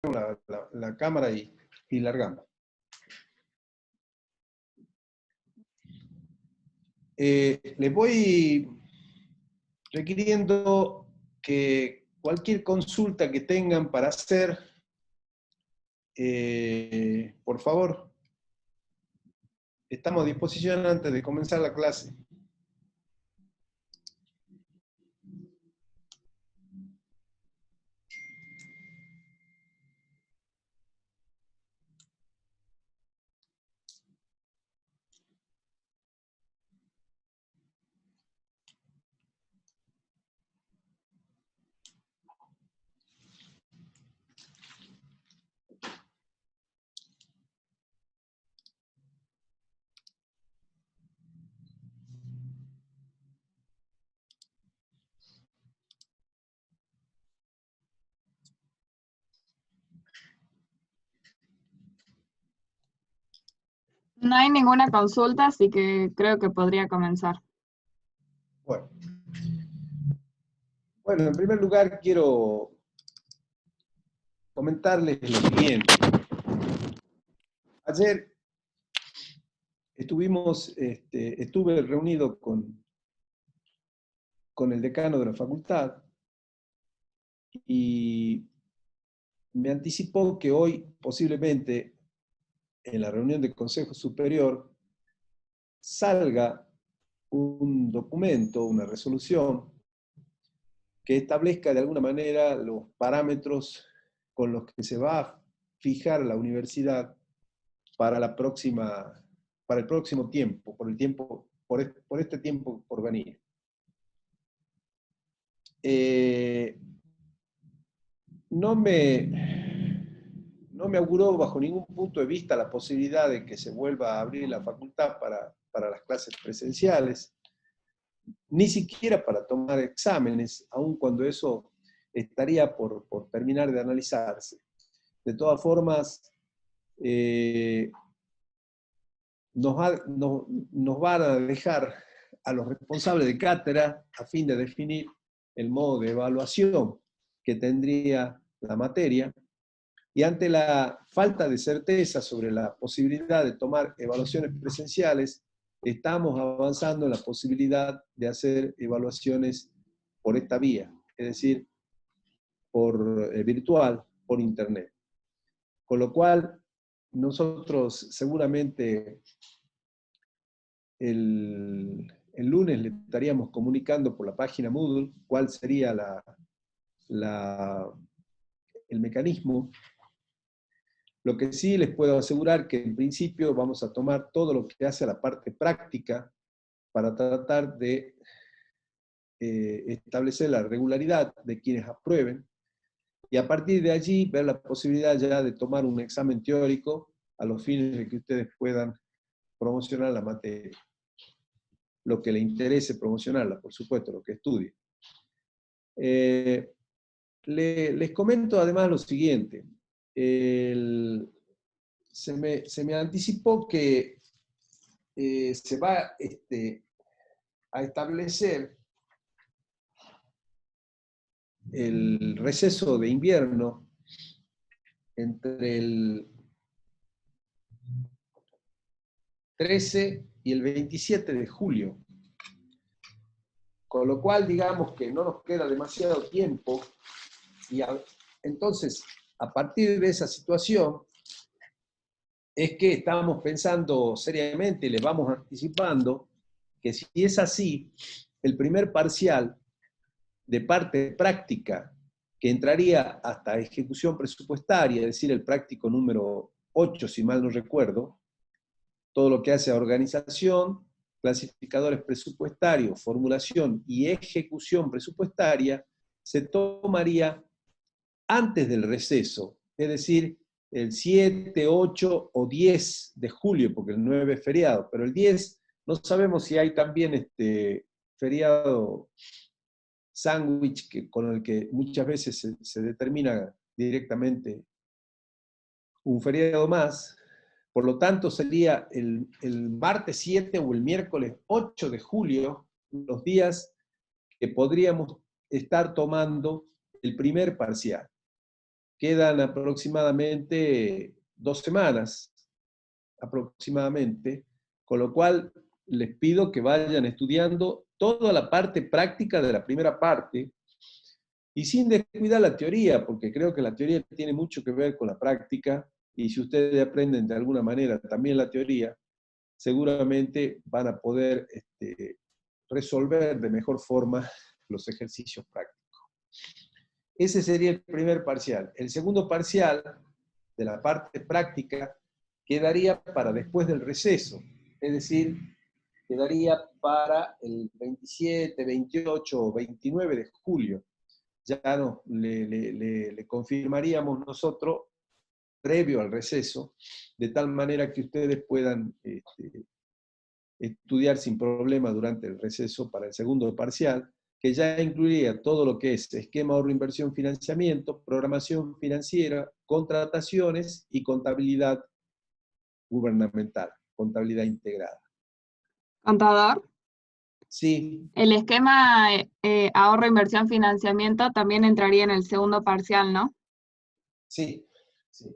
la cámara y largamos. Les voy requiriendo que cualquier consulta que tengan para hacer, por favor, estamos a disposición antes de comenzar la clase. No hay ninguna consulta, así que creo que podría comenzar. Bueno, en primer lugar quiero comentarles lo siguiente. Ayer estuve reunido con el decano de la facultad y me anticipó que hoy posiblemente en la reunión del Consejo Superior salga un documento, una resolución, que establezca de alguna manera los parámetros con los que se va a fijar la universidad para el próximo tiempo, por este tiempo por venir. No me auguró bajo ningún punto de vista la posibilidad de que se vuelva a abrir la facultad para las clases presenciales, ni siquiera para tomar exámenes, aun cuando eso estaría por terminar de analizarse. De todas formas, nos van a dejar a los responsables de cátedra a fin de definir el modo de evaluación que tendría la materia, y ante la falta de certeza sobre la posibilidad de tomar evaluaciones presenciales, estamos avanzando en la posibilidad de hacer evaluaciones por esta vía, es decir, por virtual, por internet. Con lo cual, nosotros seguramente el lunes le estaríamos comunicando por la página Moodle cuál sería el mecanismo. Lo que sí les puedo asegurar que en principio vamos a tomar todo lo que hace a la parte práctica para tratar de establecer la regularidad de quienes aprueben, y a partir de allí ver la posibilidad ya de tomar un examen teórico a los fines de que ustedes puedan promocionar la materia. Lo que le interese promocionarla, por supuesto, lo que estudie. Les comento además lo siguiente. Se me anticipó que se va a establecer el receso de invierno entre el 13 y el 27 de julio. Con lo cual, digamos que no nos queda demasiado tiempo, y entonces, a partir de esa situación, es que estamos pensando seriamente y le vamos anticipando que si es así, el primer parcial de parte práctica, que entraría hasta ejecución presupuestaria, es decir, el práctico número 8, si mal no recuerdo, todo lo que hace a organización, clasificadores presupuestarios, formulación y ejecución presupuestaria, se tomaría antes del receso, es decir, el 7, 8 o 10 de julio, porque el 9 es feriado, pero el 10 no sabemos si hay también feriado sándwich con el que muchas veces se determina directamente un feriado más. Por lo tanto, sería el martes 7 o el miércoles 8 de julio los días que podríamos estar tomando el primer parcial. quedan aproximadamente 2 semanas, aproximadamente, con lo cual les pido que vayan estudiando toda la parte práctica de la primera parte y sin descuidar la teoría, porque creo que la teoría tiene mucho que ver con la práctica y si ustedes aprenden de alguna manera también la teoría, seguramente van a poder resolver de mejor forma los ejercicios prácticos. Ese sería el primer parcial. El segundo parcial de la parte práctica quedaría para después del receso, es decir, quedaría para el 27, 28 o 29 de julio. Ya no, le confirmaríamos nosotros previo al receso, de tal manera que ustedes puedan estudiar sin problema durante el receso para el segundo parcial, que ya incluiría todo lo que es esquema ahorro, inversión, financiamiento, programación financiera, contrataciones y contabilidad gubernamental, contabilidad integrada. Contador, Sí, el esquema ahorro, inversión, financiamiento también entraría en el segundo parcial, ¿no? sí, sí,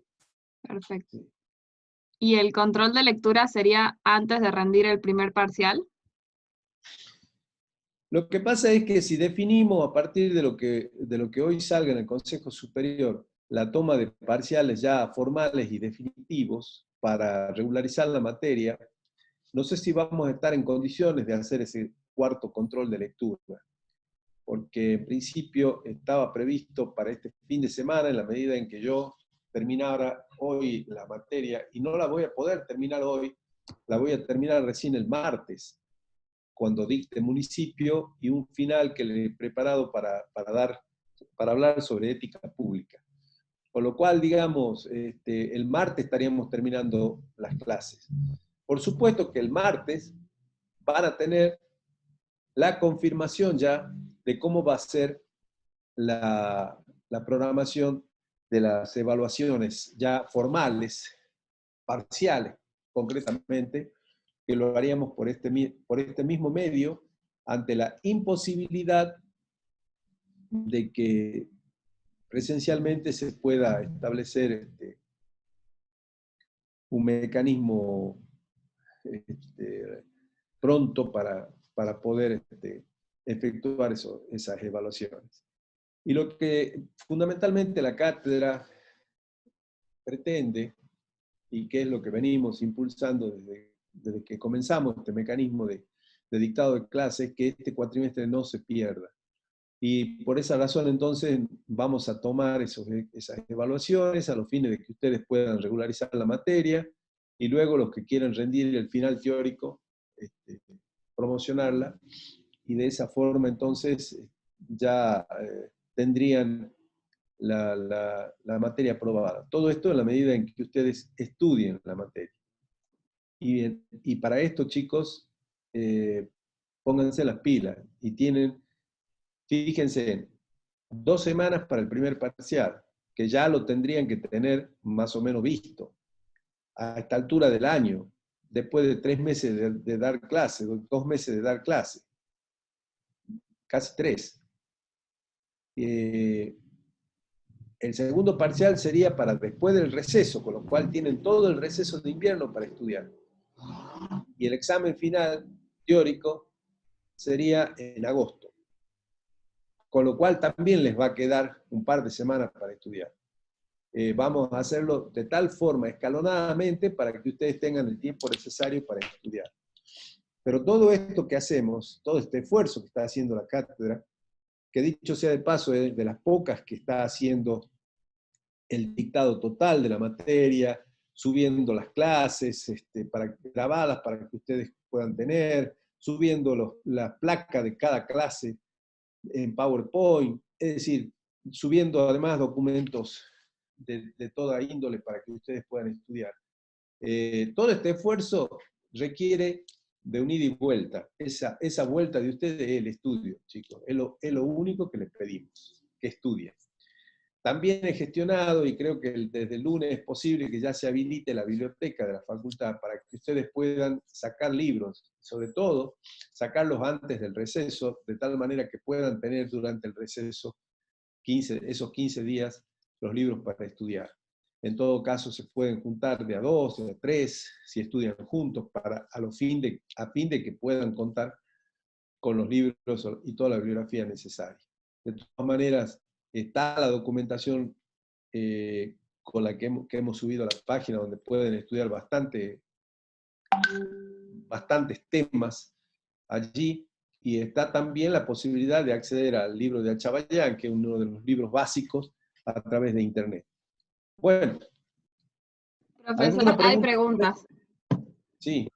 Perfecto. sí. ¿Y el control de lectura sería antes de rendir el primer parcial? Lo que pasa es que si definimos a partir de lo que hoy salga en el Consejo Superior la toma de parciales ya formales y definitivos para regularizar la materia, no sé si vamos a estar en condiciones de hacer ese cuarto control de lectura, porque en principio estaba previsto para este fin de semana, en la medida en que yo terminara hoy la materia, y no la voy a poder terminar hoy, la voy a terminar recién el martes, cuando dicte municipio, y un final que le he preparado para hablar sobre ética pública. Con lo cual, digamos, el martes estaríamos terminando las clases. Por supuesto que el martes van a tener la confirmación ya de cómo va a ser la programación de las evaluaciones ya formales, parciales, concretamente, que lo haríamos por este mismo medio, ante la imposibilidad de que presencialmente se pueda establecer un mecanismo pronto para poder efectuar esas evaluaciones. Y lo que fundamentalmente la cátedra pretende, y que es lo que venimos impulsando desde que comenzamos este mecanismo de dictado de clases, que este cuatrimestre no se pierda. Y por esa razón entonces vamos a tomar esas evaluaciones a los fines de que ustedes puedan regularizar la materia y luego los que quieran rendir el final teórico, promocionarla y de esa forma entonces ya tendrían la materia aprobada. Todo esto en la medida en que ustedes estudien la materia. Y para esto, chicos, pónganse las pilas y tienen, fíjense, 2 semanas para el primer parcial, que ya lo tendrían que tener más o menos visto a esta altura del año, después de 3 meses de dar clase, 2 meses de dar clase, casi 3. El segundo parcial sería para después del receso, con lo cual tienen todo el receso de invierno para estudiar. Y el examen final teórico sería en agosto, con lo cual también les va a quedar un par de semanas para estudiar. Vamos a hacerlo de tal forma, escalonadamente, para que ustedes tengan el tiempo necesario para estudiar. Pero todo esto que hacemos, todo este esfuerzo que está haciendo la cátedra, que dicho sea de paso, es de las pocas que está haciendo el dictado total de la materia, subiendo las clases grabadas para que ustedes puedan tener, subiendo la placa de cada clase en PowerPoint, es decir, subiendo además documentos de toda índole para que ustedes puedan estudiar. Todo este esfuerzo requiere de un ida y vuelta. Esa vuelta de ustedes es el estudio, chicos. Es lo único que les pedimos, que estudien. También he gestionado, y creo que desde el lunes es posible que ya se habilite la biblioteca de la facultad para que ustedes puedan sacar libros, sobre todo sacarlos antes del receso, de tal manera que puedan tener durante el receso esos 15 días los libros para estudiar. En todo caso, se pueden juntar de a 2, de a 3, si estudian juntos, a fin de que puedan contar con los libros y toda la bibliografía necesaria. De todas maneras, está la documentación con la que hemos subido a la página, donde pueden estudiar bastantes temas allí, y está también la posibilidad de acceder al libro de Achabayán, que es uno de los libros básicos, a través de Internet. Bueno. Profesor, hay preguntas. Sí.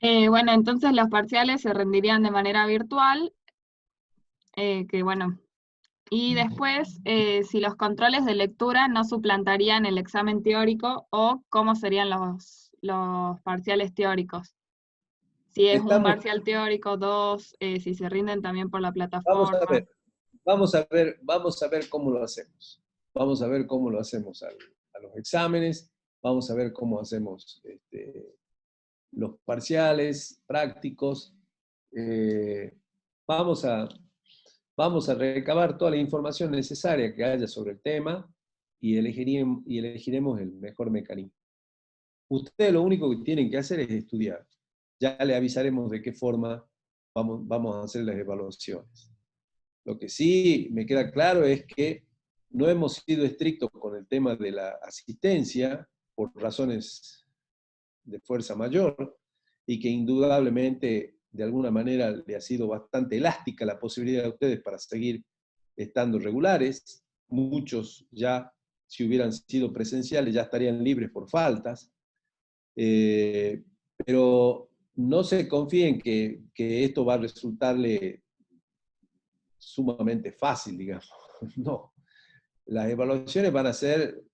Bueno, entonces los parciales se rendirían de manera virtual, que bueno, y después, si los controles de lectura no suplantarían el examen teórico, o cómo serían los parciales teóricos. Si es un parcial teórico, 2, si se rinden también por la plataforma. Vamos a ver cómo lo hacemos. Vamos a ver cómo lo hacemos a los exámenes, vamos a ver cómo hacemos los parciales prácticos. Vamos a recabar toda la información necesaria que haya sobre el tema y elegiremos el mejor mecanismo. Ustedes lo único que tienen que hacer es estudiar. Ya le avisaremos de qué forma vamos a hacer las evaluaciones. Lo que sí me queda claro es que no hemos sido estrictos con el tema de la asistencia por razones de fuerza mayor, y que indudablemente de alguna manera le ha sido bastante elástica la posibilidad de ustedes para seguir estando regulares. Muchos ya, si hubieran sido presenciales, ya estarían libres por faltas. Pero no se confíen que esto va a resultarle sumamente fácil, digamos. No. Las evaluaciones van a ser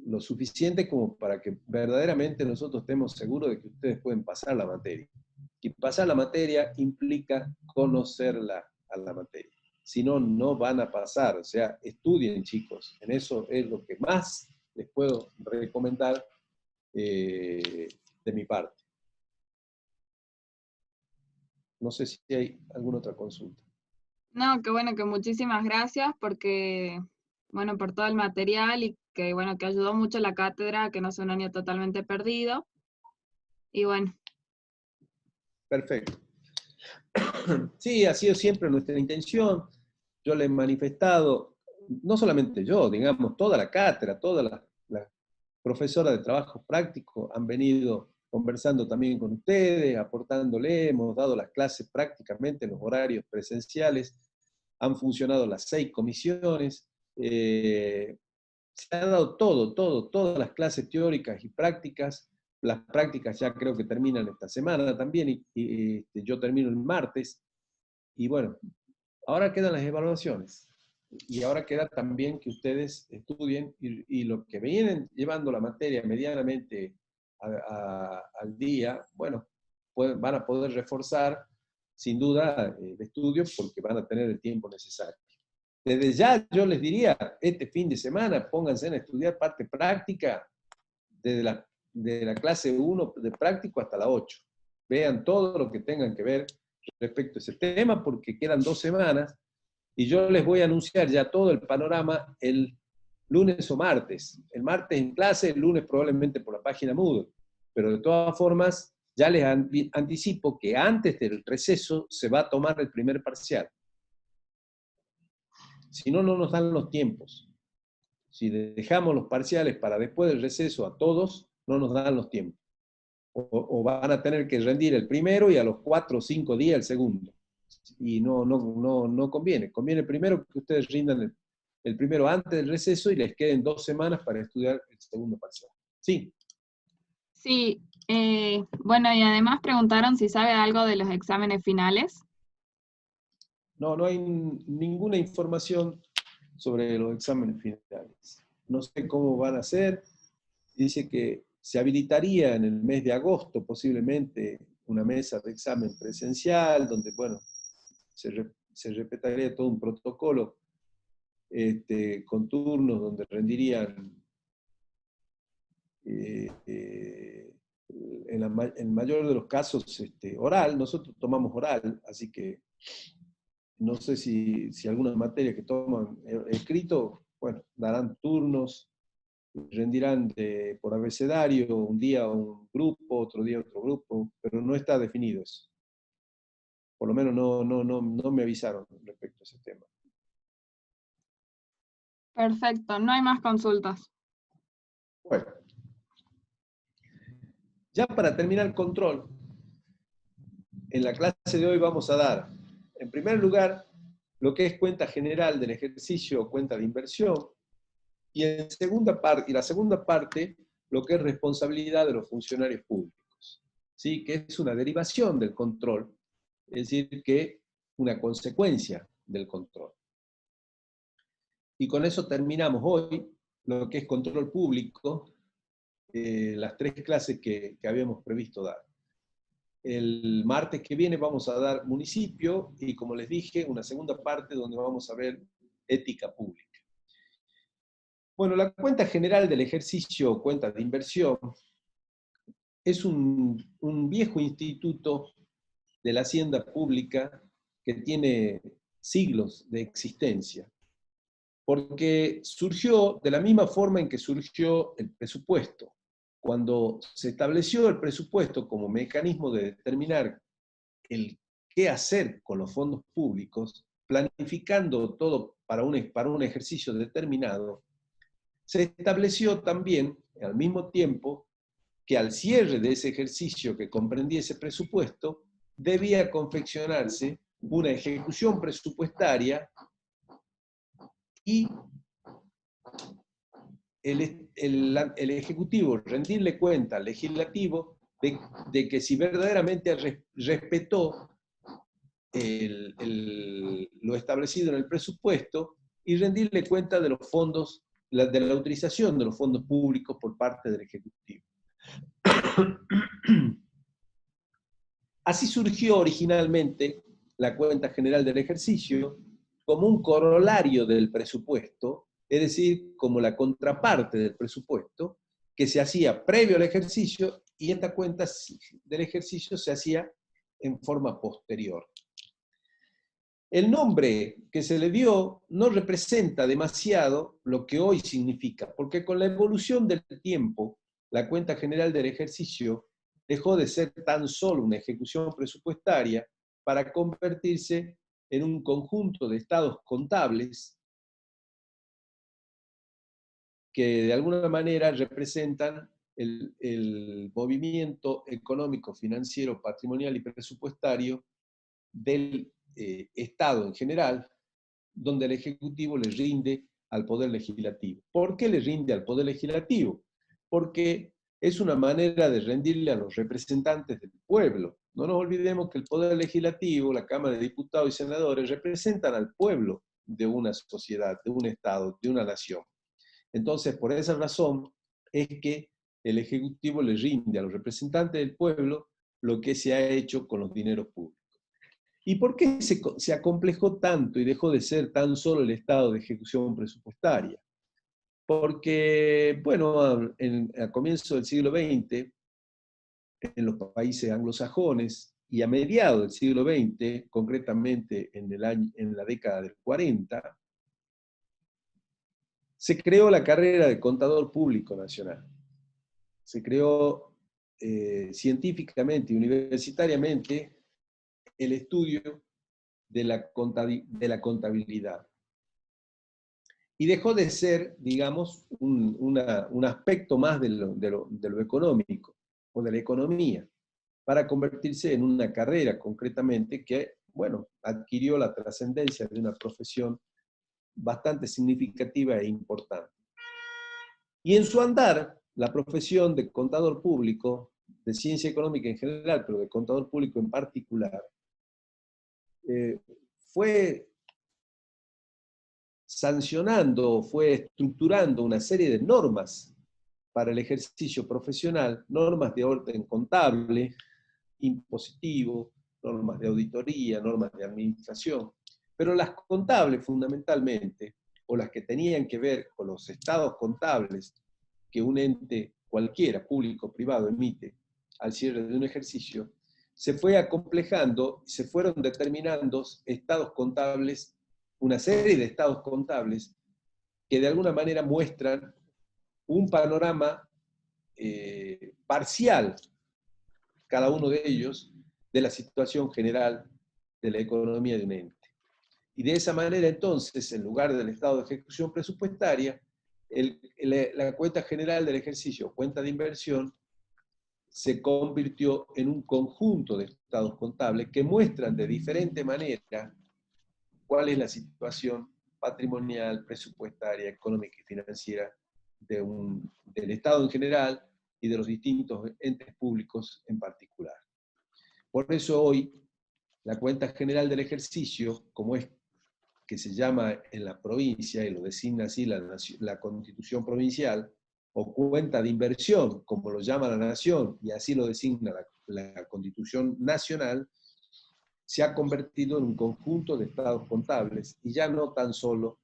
lo suficiente como para que verdaderamente nosotros estemos seguros de que ustedes pueden pasar la materia. Y pasar la materia implica conocerla a la materia. Si no, no van a pasar. O sea, estudien, chicos. En eso es lo que más les puedo recomendar de mi parte. No sé si hay alguna otra consulta. No, qué bueno, que muchísimas gracias porque, bueno, por todo el material, y que, bueno, que ayudó mucho la cátedra, que no sea un año totalmente perdido. Y bueno. Perfecto. Sí, ha sido siempre nuestra intención. Yo le he manifestado, no solamente yo, digamos, toda la cátedra, todas las profesoras de trabajo práctico han venido conversando también con ustedes, aportándole, hemos dado las clases prácticamente en los horarios presenciales, han funcionado las 6 comisiones, se ha dado todas las clases teóricas y prácticas. Las prácticas ya creo que terminan esta semana también, y yo termino el martes. Y bueno, ahora quedan las evaluaciones. Y ahora queda también que ustedes estudien, y lo que vienen llevando la materia medianamente al día, bueno, van a poder reforzar sin duda el estudio, porque van a tener el tiempo necesario. Desde ya yo les diría, este fin de semana pónganse a estudiar parte práctica, desde la clase 1 de práctico hasta la 8. Vean todo lo que tengan que ver respecto a ese tema, porque quedan 2 semanas, y yo les voy a anunciar ya todo el panorama el lunes o martes. El martes en clase, el lunes probablemente por la página Moodle. Pero de todas formas, ya les anticipo que antes del receso se va a tomar el primer parcial. Si no, no nos dan los tiempos. Si dejamos los parciales para después del receso a todos, no nos dan los tiempos. O van a tener que rendir el primero y a los 4 o 5 días el segundo. Y no conviene. Conviene primero que ustedes rindan el primero antes del receso y les queden 2 semanas para estudiar el segundo parcial. Sí. Sí, bueno, y además preguntaron si sabe algo de los exámenes finales. No hay ninguna información sobre los exámenes finales. No sé cómo van a ser. Dice que se habilitaría en el mes de agosto posiblemente una mesa de examen presencial, donde, bueno, se respetaría todo un protocolo con turnos donde rendirían en el mayor de los casos oral. Nosotros tomamos oral, así que no sé si alguna materia que toman escrito bueno, darán turnos, rendirán por abecedario, un día un grupo, otro día otro grupo, pero no está definido eso. Por lo menos no me avisaron respecto a ese tema. Perfecto, no hay más consultas. Bueno, ya para terminar el control, en la clase de hoy vamos a dar, en primer lugar, lo que es cuenta general del ejercicio o cuenta de inversión, y en la segunda parte, lo que es responsabilidad de los funcionarios públicos, ¿sí? Que es una derivación del control, es decir, que una consecuencia del control. Y con eso terminamos hoy lo que es control público, las 3 clases que habíamos previsto dar. El martes que viene vamos a dar municipio y, como les dije, una segunda parte donde vamos a ver ética pública. Bueno, la cuenta general del ejercicio o cuenta de inversión es un viejo instituto de la hacienda pública que tiene siglos de existencia, porque surgió de la misma forma en que surgió el presupuesto. Cuando se estableció el presupuesto como mecanismo de determinar el qué hacer con los fondos públicos, planificando todo para un ejercicio determinado, se estableció también, al mismo tiempo, que al cierre de ese ejercicio que comprendía ese presupuesto, debía confeccionarse una ejecución presupuestaria y el Ejecutivo rendirle cuenta al Legislativo de que si verdaderamente respetó lo establecido en el presupuesto y rendirle cuenta de los fondos, de la utilización de los fondos públicos por parte del Ejecutivo. Así surgió originalmente la cuenta general del ejercicio como un corolario del presupuesto, es decir, como la contraparte del presupuesto, que se hacía previo al ejercicio, y esta cuenta del ejercicio se hacía en forma posterior. El nombre que se le dio no representa demasiado lo que hoy significa, porque con la evolución del tiempo, la cuenta general del ejercicio dejó de ser tan solo una ejecución presupuestaria para convertirse en un conjunto de estados contables que de alguna manera representan el movimiento económico, financiero, patrimonial y presupuestario del Estado en general, donde el Ejecutivo le rinde al Poder Legislativo. ¿Por qué le rinde al Poder Legislativo? Porque es una manera de rendirle a los representantes del pueblo. No nos olvidemos que el Poder Legislativo, la Cámara de Diputados y Senadores, representan al pueblo de una sociedad, de un Estado, de una nación. Entonces, por esa razón es que el Ejecutivo le rinde a los representantes del pueblo lo que se ha hecho con los dineros públicos. ¿Y por qué se acomplejó tanto y dejó de ser tan solo el estado de ejecución presupuestaria? Porque, bueno, a comienzo del siglo XX, en los países anglosajones, y a mediados del siglo XX, concretamente en la década del 40, se creó la carrera de contador público nacional. Se creó científicamente y universitariamente el estudio de la contabilidad. Y dejó de ser, digamos, un aspecto más de lo económico o de la economía, para convertirse en una carrera concretamente que, bueno, adquirió la trascendencia de una profesión bastante significativa e importante. Y en su andar, la profesión de contador público, de ciencia económica en general, pero de contador público en particular, fue sancionando, fue estructurando una serie de normas para el ejercicio profesional, normas de orden contable, impositivo, normas de auditoría, normas de administración, pero las contables fundamentalmente, o las que tenían que ver con los estados contables que un ente cualquiera, público o privado, emite al cierre de un ejercicio, se fue acomplejando y se fueron determinando estados contables, una serie de estados contables que de alguna manera muestran un panorama parcial, cada uno de ellos, de la situación general de la economía de un ente. Y de esa manera, entonces, en lugar del estado de ejecución presupuestaria, la cuenta general del ejercicio, cuenta de inversión, se convirtió en un conjunto de estados contables que muestran de diferente manera cuál es la situación patrimonial, presupuestaria, económica y financiera del Estado en general y de los distintos entes públicos en particular. Por eso hoy, la cuenta general del ejercicio, como es que se llama en la provincia, y lo designa así la Constitución Provincial, o cuenta de inversión, como lo llama la Nación, y así lo designa la Constitución Nacional, se ha convertido en un conjunto de estados contables, y ya no tan solo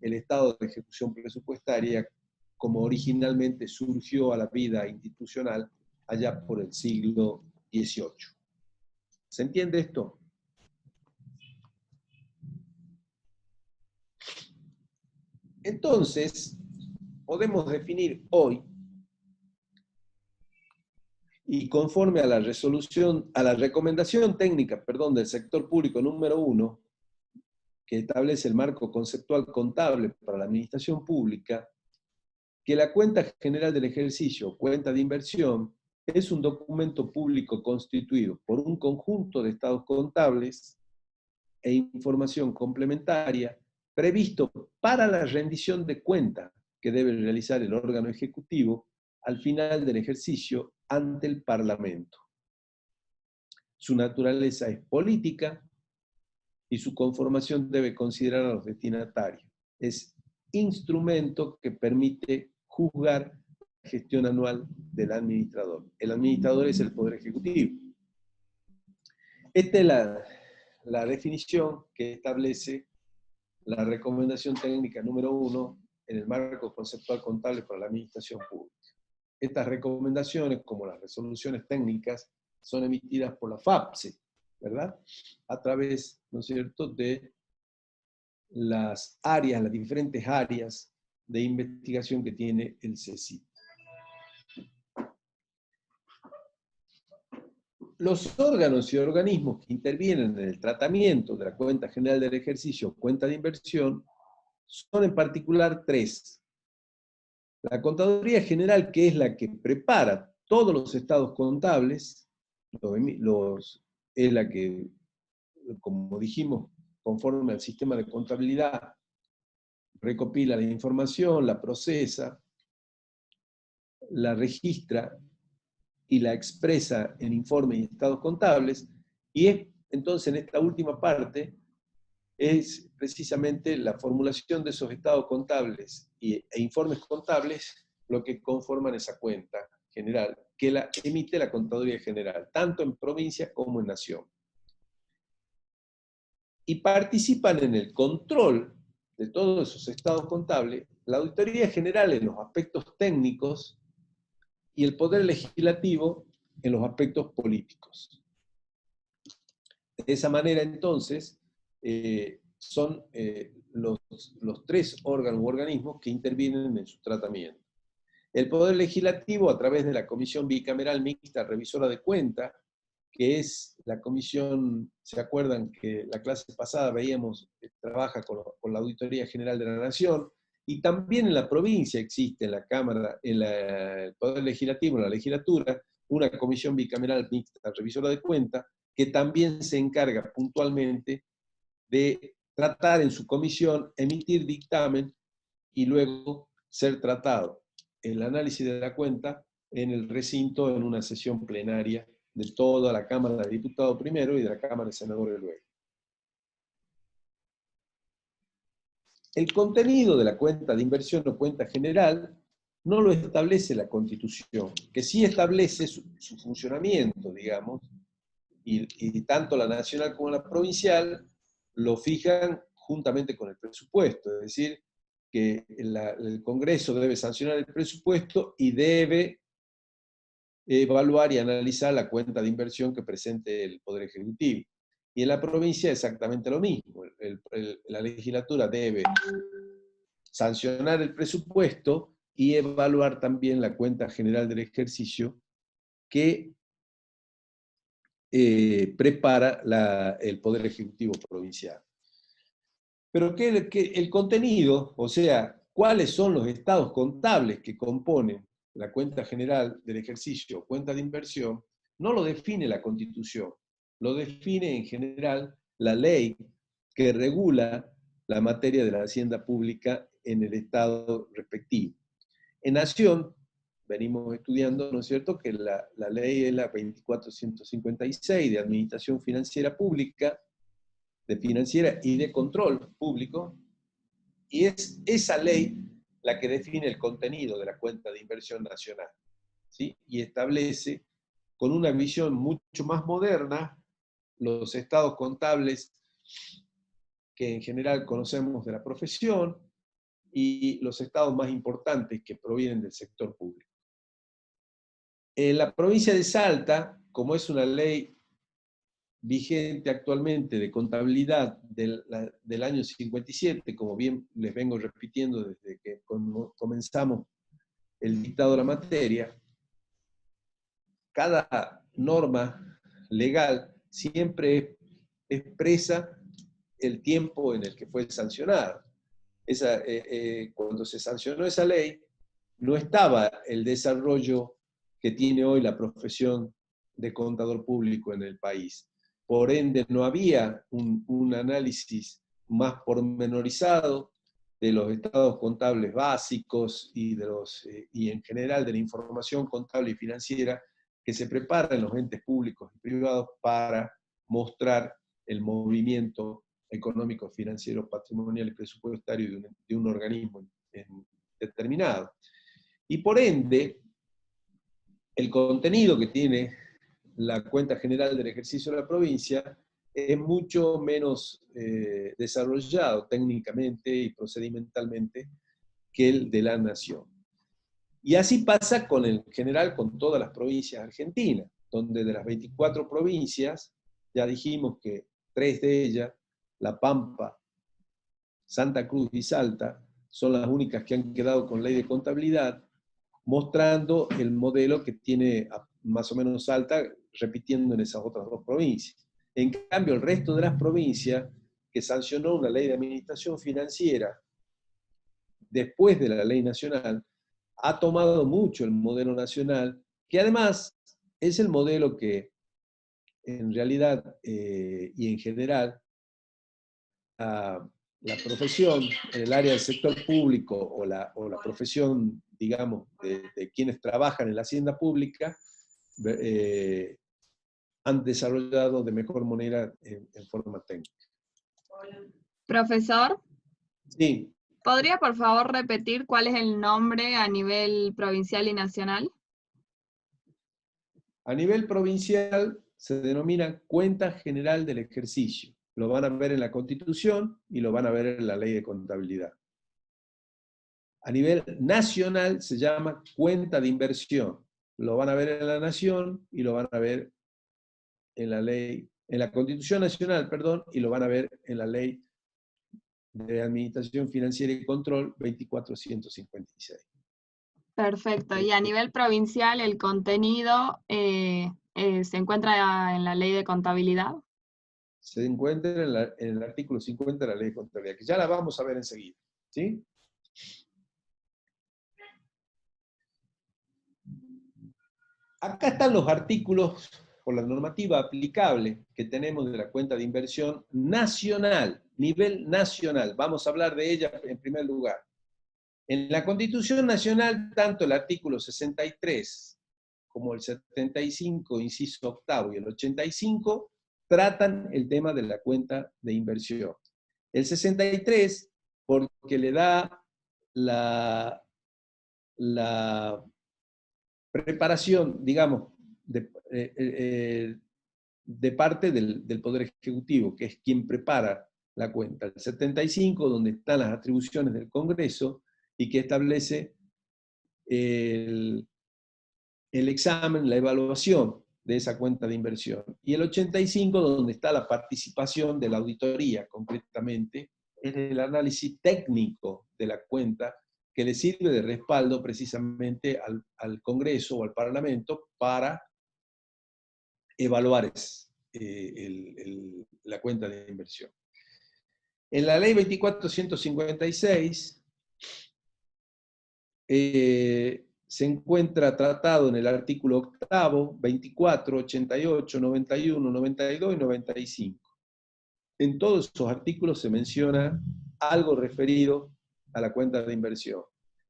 el estado de ejecución presupuestaria, como originalmente surgió a la vida institucional allá por el siglo XVIII. ¿Se entiende esto? Entonces, podemos definir hoy, y conforme a la recomendación técnica, del sector público número 1, que establece el marco conceptual contable para la administración pública, que la cuenta general del ejercicio, cuenta de inversión, es un documento público constituido por un conjunto de estados contables e información complementaria previsto para la rendición de cuenta que debe realizar el órgano ejecutivo al final del ejercicio ante el Parlamento. Su naturaleza es política y su conformación debe considerar a los destinatarios. Es instrumento que permite juzgar la gestión anual del administrador. El administrador es el Poder Ejecutivo. Esta es la definición que establece la recomendación técnica número 1 en el marco conceptual contable para la administración pública. Estas recomendaciones, como las resoluciones técnicas, son emitidas por la FAPSE, ¿verdad? A través, ¿no es cierto?, de las diferentes áreas de investigación que tiene el CECIT. Los órganos y organismos que intervienen en el tratamiento de la cuenta general del ejercicio, cuenta de inversión, son en particular 3. La Contaduría General, que es la que prepara todos los estados contables, es la que, como dijimos, conforme al sistema de contabilidad, recopila la información, la procesa, la registra y la expresa en informes y estados contables, y es entonces en esta última parte es precisamente la formulación de esos estados contables e informes contables lo que conforman esa cuenta general, que la emite la Contaduría General, tanto en provincia como en nación. Y participan en el control de todos esos estados contables la Auditoría General en los aspectos técnicos y el Poder Legislativo en los aspectos políticos. De esa manera, entonces, son los 3 órganos u organismos que intervienen en su tratamiento. El Poder Legislativo, a través de la Comisión Bicameral Mixta Revisora de Cuenta, que es la comisión, ¿se acuerdan que la clase pasada veíamos que trabaja con la Auditoría General de la Nación? Y también en la provincia existe en la Cámara, en el Poder Legislativo, en la legislatura, una comisión bicameral mixta revisora de cuenta, que también se encarga puntualmente de tratar en su comisión, emitir dictamen y luego ser tratado el análisis de la cuenta en el recinto en una sesión plenaria de toda la Cámara de Diputados primero y de la Cámara de Senadores luego. El contenido de la cuenta de inversión o cuenta general no lo establece la Constitución, que sí establece su funcionamiento, digamos, y tanto la nacional como la provincial lo fijan juntamente con el presupuesto, es decir, que el Congreso debe sancionar el presupuesto y debe evaluar y analizar la cuenta de inversión que presente el Poder Ejecutivo. Y en la provincia exactamente lo mismo. La legislatura debe sancionar el presupuesto y evaluar también la cuenta general del ejercicio que prepara el Poder Ejecutivo Provincial. Pero el contenido, o sea, cuáles son los estados contables que componen la cuenta general del ejercicio o cuenta de inversión, no lo define la Constitución, lo define en general la ley que regula la materia de la hacienda pública en el estado respectivo. En Nación, venimos estudiando, ¿no es cierto?, que la ley es la 2456 de Administración Financiera Pública, de financiera y de control público, y es esa ley la que define el contenido de la cuenta de inversión nacional, ¿sí? Y establece, con una visión mucho más moderna, los estados contables que en general conocemos de la profesión y los estados más importantes que provienen del sector público. En la provincia de Salta, como es una ley vigente actualmente de contabilidad del año 57, como bien les vengo repitiendo desde que comenzamos el dictado de la materia, cada norma legal siempre expresa el tiempo en el que fue sancionada. Cuando se sancionó esa ley, no estaba el desarrollo que tiene hoy la profesión de contador público en el país. Por ende, no había un análisis más pormenorizado de los estados contables básicos y en general de la información contable y financiera que se prepara en los entes públicos y privados para mostrar el movimiento económico, financiero, patrimonial y presupuestario de un organismo determinado. Y por ende, el contenido que tiene la cuenta general del ejercicio de la provincia es mucho menos desarrollado técnicamente y procedimentalmente que el de la nación. Y así pasa en general con todas las provincias argentinas, donde de las 24 provincias, ya dijimos que 3 de ellas, La Pampa, Santa Cruz y Salta, son las únicas que han quedado con ley de contabilidad, mostrando el modelo que tiene más o menos Salta, repitiendo en esas otras 2 provincias. En cambio, el resto de las provincias que sancionó una ley de administración financiera después de la ley nacional, ha tomado mucho el modelo nacional, que además es el modelo que en realidad y en general la profesión en el área del sector público o la profesión, digamos, de quienes trabajan en la hacienda pública, han desarrollado de mejor manera en forma técnica. Profesor, Sí. ¿podría por favor repetir cuál es el nombre a nivel provincial y nacional? A nivel provincial se denomina Cuenta General del Ejercicio. Lo van a ver en la Constitución y lo van a ver en la Ley de Contabilidad. A nivel nacional se llama Cuenta de Inversión. Lo van a ver en la Nación y lo van a ver en la ley, en la Constitución Nacional, perdón, y lo van a ver en la Ley de Administración Financiera y Control 2456. Perfecto. Y a nivel provincial, el contenido se encuentra en la ley de contabilidad. Se encuentra en el artículo 50 de la Ley de Contabilidad, que ya la vamos a ver enseguida. ¿Sí? Acá están los artículos por la normativa aplicable que tenemos de la cuenta de inversión nacional, nivel nacional. Vamos a hablar de ella en primer lugar. En la Constitución Nacional, tanto el artículo 63 como el 75, inciso octavo, y el 85, tratan el tema de la cuenta de inversión. El 63, porque le da la preparación, digamos, de parte del Poder Ejecutivo, que es quien prepara la cuenta. El 75, donde están las atribuciones del Congreso y que establece el examen, la evaluación de esa cuenta de inversión. Y el 85, donde está la participación de la auditoría, concretamente, es el análisis técnico de la cuenta que le sirve de respaldo precisamente al Congreso o al Parlamento para evaluar la cuenta de inversión. En la ley 24.156 se encuentra tratado en el artículo 8, 24, 88, 91, 92 y 95. En todos esos artículos se menciona algo referido a la cuenta de inversión.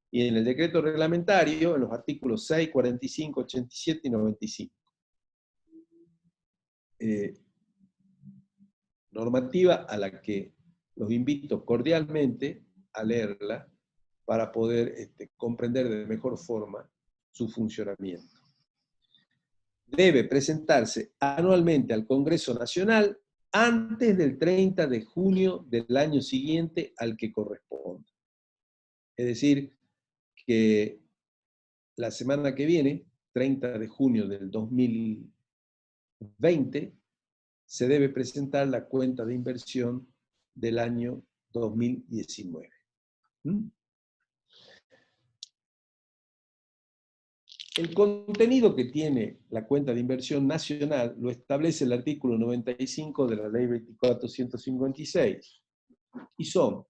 Y en el decreto reglamentario, en los artículos 6, 45, 87 y 95. Normativa a la que los invito cordialmente a leerla para poder comprender de mejor forma su funcionamiento. Debe presentarse anualmente al Congreso Nacional antes del 30 de junio del año siguiente al que corresponda. Es decir, que la semana que viene, 30 de junio del 2020, se debe presentar la cuenta de inversión del año 2019. El contenido que tiene la cuenta de inversión nacional lo establece el artículo 95 de la ley 24.156 y son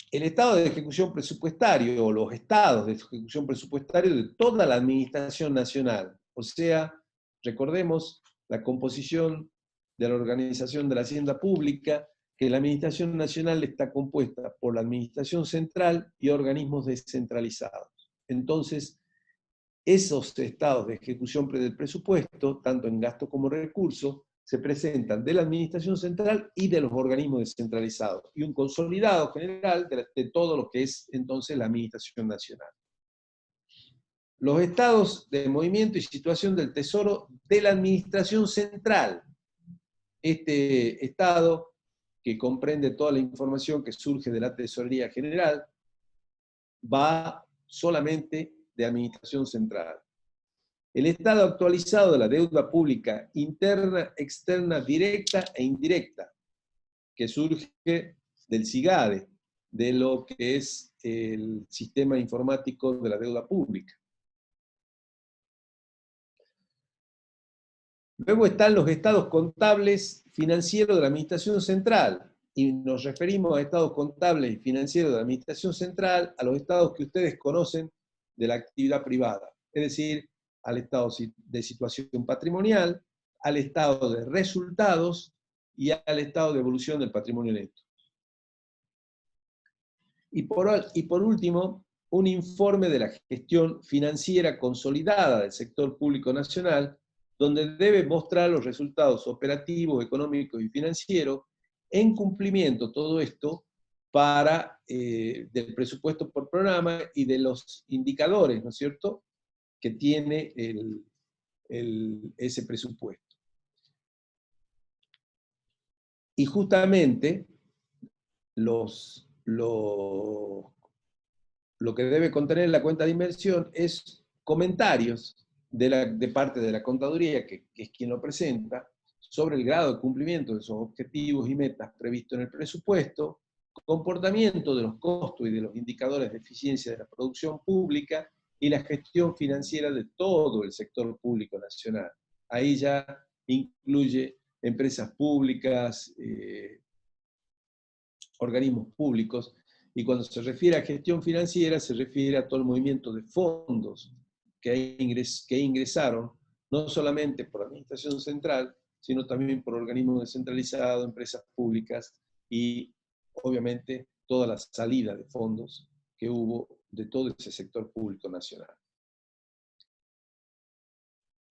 el estado de ejecución presupuestario o los estados de ejecución presupuestaria de toda la administración nacional. O sea, recordemos la composición de la organización de la hacienda pública, que la administración nacional está compuesta por la administración central y organismos descentralizados. Entonces, esos estados de ejecución del presupuesto, tanto en gasto como recursos, se presentan de la administración central y de los organismos descentralizados, y un consolidado general de todo lo que es entonces la administración nacional. Los estados de movimiento y situación del tesoro de la administración central. Este estado, que comprende toda la información que surge de la tesorería general, va solamente de administración central. El estado actualizado de la deuda pública interna, externa, directa e indirecta, que surge del SIGADE, de lo que es el sistema informático de la deuda pública. Luego están los estados contables financieros de la administración central, y nos referimos a estados contables y financieros de la administración central, a los estados que ustedes conocen de la actividad privada, es decir, al estado de situación patrimonial, al estado de resultados y al estado de evolución del patrimonio neto. Y por último, un informe de la gestión financiera consolidada del sector público nacional, donde debe mostrar los resultados operativos, económicos y financieros en cumplimiento todo esto del presupuesto por programa y de los indicadores, ¿no es cierto?, que tiene ese presupuesto. Y justamente lo que debe contener la cuenta de inversión es comentarios de parte de la contaduría, que es quien lo presenta, sobre el grado de cumplimiento de esos objetivos y metas previstos en el presupuesto, comportamiento de los costos y de los indicadores de eficiencia de la producción pública y la gestión financiera de todo el sector público nacional. Ahí ya incluye empresas públicas, organismos públicos, y cuando se refiere a gestión financiera se refiere a todo el movimiento de fondos que ingresaron, no solamente por la administración central, sino también por organismos descentralizados, empresas públicas y obviamente toda la salida de fondos que hubo de todo ese sector público nacional.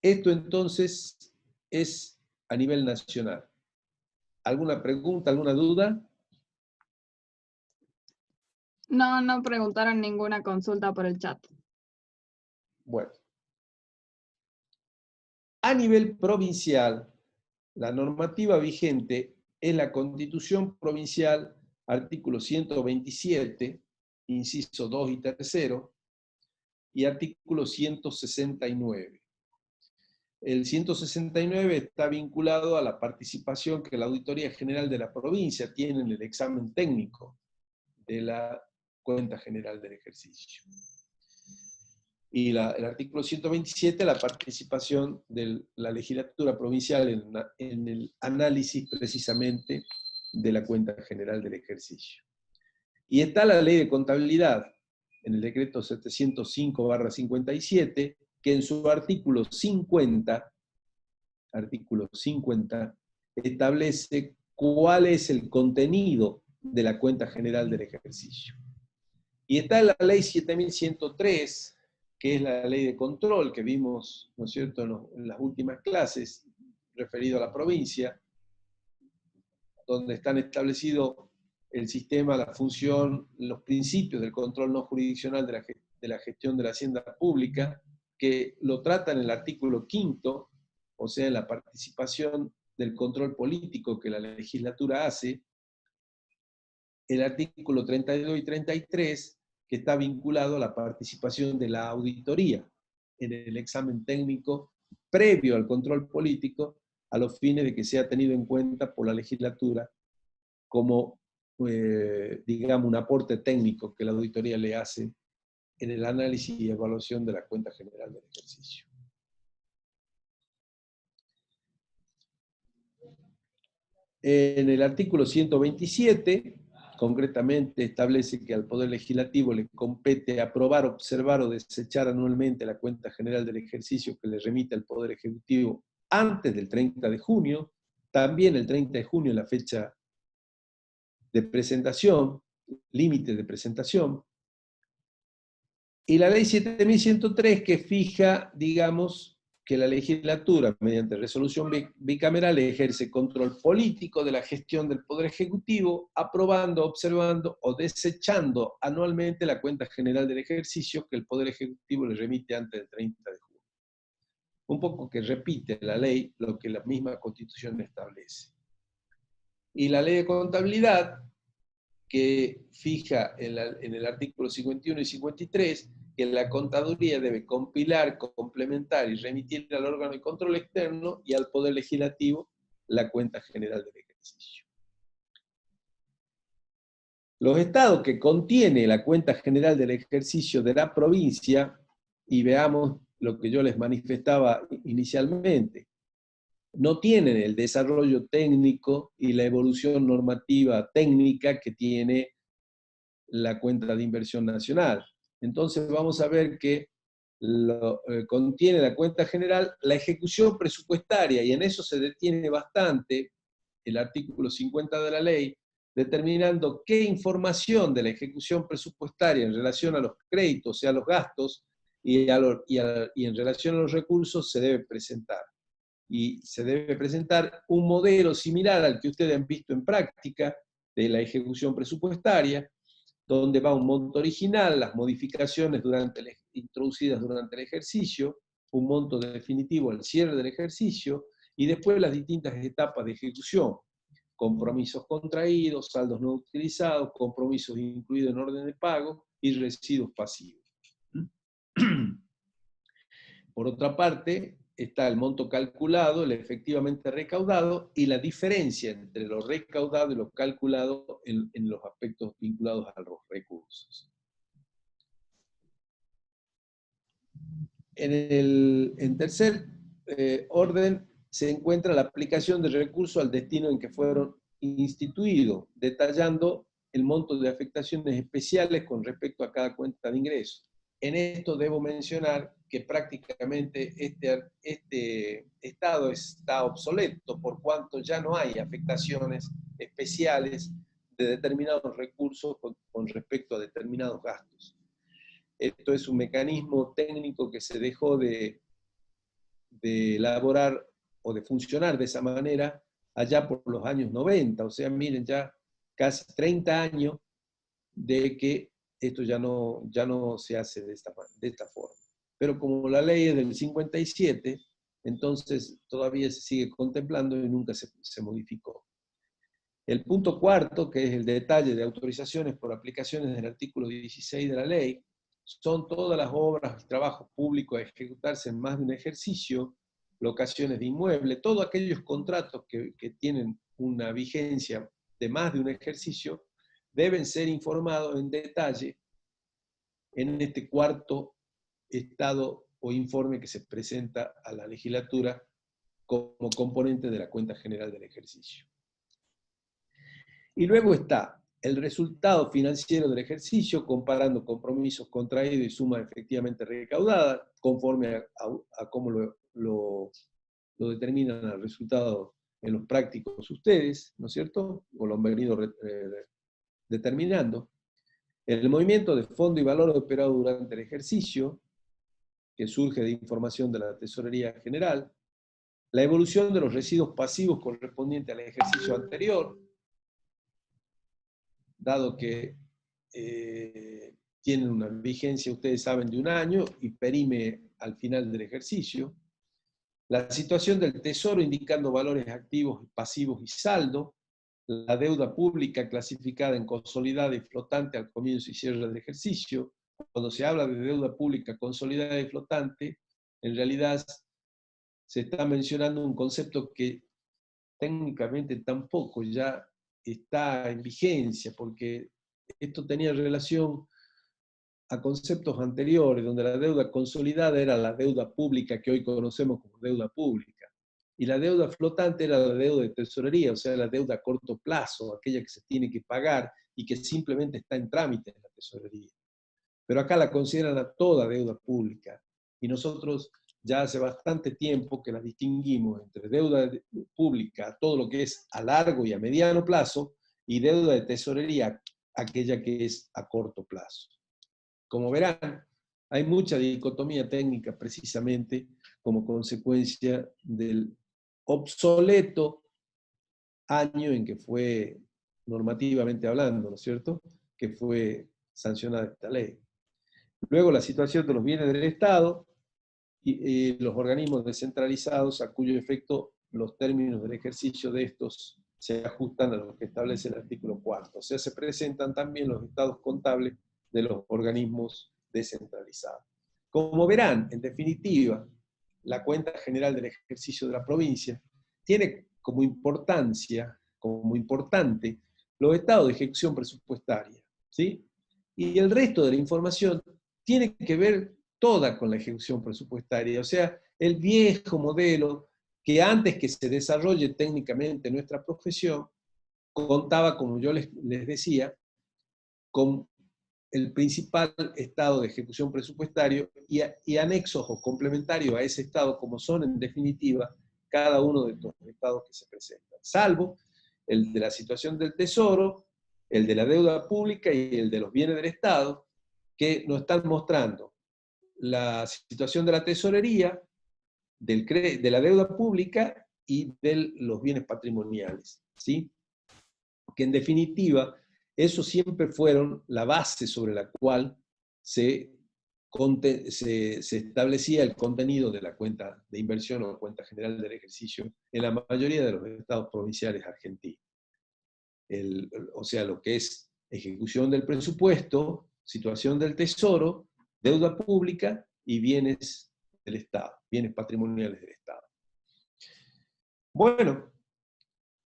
Esto entonces es a nivel nacional. ¿Alguna pregunta, alguna duda? No preguntaron ninguna consulta por el chat. Bueno. A nivel provincial, la normativa vigente es la Constitución Provincial, artículo 127, inciso 2 y 3, y artículo 169. El 169 está vinculado a la participación que la Auditoría General de la provincia tiene en el examen técnico de la cuenta general del ejercicio. Y el artículo 127, la participación de la legislatura provincial en el análisis precisamente de la cuenta general del ejercicio. Y está la ley de contabilidad, en el decreto 705/57, que en su artículo 50 establece cuál es el contenido de la cuenta general del ejercicio. Y está la ley 7103, que es la ley de control que vimos, ¿no es cierto?, en las últimas clases, referido a la provincia, donde están establecidos el sistema, la función, los principios del control no jurisdiccional de la gestión de la hacienda pública, que lo trata en el artículo 5º, o sea, en la participación del control político que la legislatura hace, el artículo 32 y 33, que está vinculado a la participación de la auditoría en el examen técnico previo al control político, a los fines de que sea tenido en cuenta por la legislatura como, digamos, un aporte técnico que la auditoría le hace en el análisis y evaluación de la cuenta general del ejercicio. En el artículo 127, concretamente establece que al Poder Legislativo le compete aprobar, observar o desechar anualmente la cuenta general del ejercicio que le remite al Poder Ejecutivo antes del 30 de junio. También el 30 de junio es la fecha de presentación, límite de presentación. Y la ley 7103 que fija, digamos, que la legislatura, mediante resolución bicameral, ejerce control político de la gestión del Poder Ejecutivo, aprobando, observando o desechando anualmente la cuenta general del ejercicio que el Poder Ejecutivo le remite antes del 30 de junio. Un poco que repite la ley lo que la misma Constitución establece. Y la ley de contabilidad, que fija en el artículo 51 y 53, que la contaduría debe compilar, complementar y remitir al órgano de control externo y al Poder Legislativo la cuenta general del ejercicio. Los estados que contiene la cuenta general del ejercicio de la provincia, y veamos lo que yo les manifestaba inicialmente, no tienen el desarrollo técnico y la evolución normativa técnica que tiene la cuenta de inversión nacional. Entonces vamos a ver que contiene la cuenta general la ejecución presupuestaria, y en eso se detiene bastante el artículo 50 de la ley, determinando qué información de la ejecución presupuestaria en relación a los créditos, o sea, a los gastos, y en relación a los recursos se debe presentar. Y se debe presentar un modelo similar al que ustedes han visto en práctica de la ejecución presupuestaria, donde va un monto original, las modificaciones introducidas durante el ejercicio, un monto definitivo al cierre del ejercicio, y después las distintas etapas de ejecución: compromisos contraídos, saldos no utilizados, compromisos incluidos en orden de pago y residuos pasivos. Por otra parte, está el monto calculado, el efectivamente recaudado, y la diferencia entre lo recaudado y lo calculado en los aspectos vinculados a los recursos. En tercer orden se encuentra la aplicación de recursos al destino en que fueron instituidos, detallando el monto de afectaciones especiales con respecto a cada cuenta de ingresos. En esto debo mencionar que prácticamente este estado está obsoleto, por cuanto ya no hay afectaciones especiales de determinados recursos con respecto a determinados gastos. Esto es un mecanismo técnico que se dejó de elaborar o de funcionar de esa manera allá por los años 90. O sea, miren, ya casi 30 años de que esto ya no se hace de esta forma. Pero como la ley es del 57, entonces todavía se sigue contemplando y nunca se modificó. El punto cuarto, que es el detalle de autorizaciones por aplicaciones del artículo 16 de la ley, son todas las obras y trabajos públicos a ejecutarse en más de un ejercicio, locaciones de inmueble, todos aquellos contratos que tienen una vigencia de más de un ejercicio, deben ser informados en detalle en este cuarto estado o informe que se presenta a la legislatura como componente de la cuenta general del ejercicio. Y luego está el resultado financiero del ejercicio, comparando compromisos contraídos y sumas efectivamente recaudadas, conforme a cómo lo determinan el resultado en los prácticos ustedes, ¿no es cierto? O lo han venido determinando. El movimiento de fondo y valor operado durante el ejercicio, que surge de información de la Tesorería General, la evolución de los residuos pasivos correspondientes al ejercicio anterior, dado que tienen una vigencia, ustedes saben, de un año y perime al final del ejercicio. La situación del tesoro indicando valores activos, pasivos y saldo. La deuda pública clasificada en consolidada y flotante al comienzo y cierre del ejercicio. Cuando se habla de deuda pública consolidada y flotante, en realidad se está mencionando un concepto que técnicamente tampoco ya está en vigencia, porque esto tenía relación a conceptos anteriores, donde la deuda consolidada era la deuda pública que hoy conocemos como deuda pública, y la deuda flotante era la deuda de tesorería, o sea, la deuda a corto plazo, aquella que se tiene que pagar y que simplemente está en trámite en la tesorería. Pero acá la consideran a toda deuda pública, y nosotros ya hace bastante tiempo que la distinguimos entre deuda pública, todo lo que es a largo y a mediano plazo, y deuda de tesorería, aquella que es a corto plazo. Como verán, hay mucha dicotomía técnica precisamente como consecuencia del obsoleto año en que fue, normativamente hablando, ¿no es cierto?, que fue sancionada esta ley. Luego, la situación de los bienes del Estado y los organismos descentralizados, a cuyo efecto los términos del ejercicio de estos se ajustan a lo que establece el artículo 4. O sea, se presentan también los estados contables de los organismos descentralizados. Como verán, en definitiva, la cuenta general del ejercicio de la provincia tiene como importancia, como importante, los estados de ejecución presupuestaria, ¿sí? Y el resto de la información tiene que ver toda con la ejecución presupuestaria, o sea, el viejo modelo que antes que se desarrolle técnicamente nuestra profesión, contaba, como yo les decía, con el principal estado de ejecución presupuestario y anexos o complementarios a ese estado, como son en definitiva cada uno de los estados que se presentan, salvo el de la situación del tesoro, el de la deuda pública y el de los bienes del Estado, que nos están mostrando la situación de la tesorería, de la deuda pública y de los bienes patrimoniales, ¿sí? Que en definitiva, eso siempre fueron la base sobre la cual se establecía el contenido de la cuenta de inversión o cuenta general del ejercicio en la mayoría de los estados provinciales argentinos. O sea, lo que es ejecución del presupuesto, situación del tesoro, deuda pública y bienes del Estado, bienes patrimoniales del Estado. Bueno,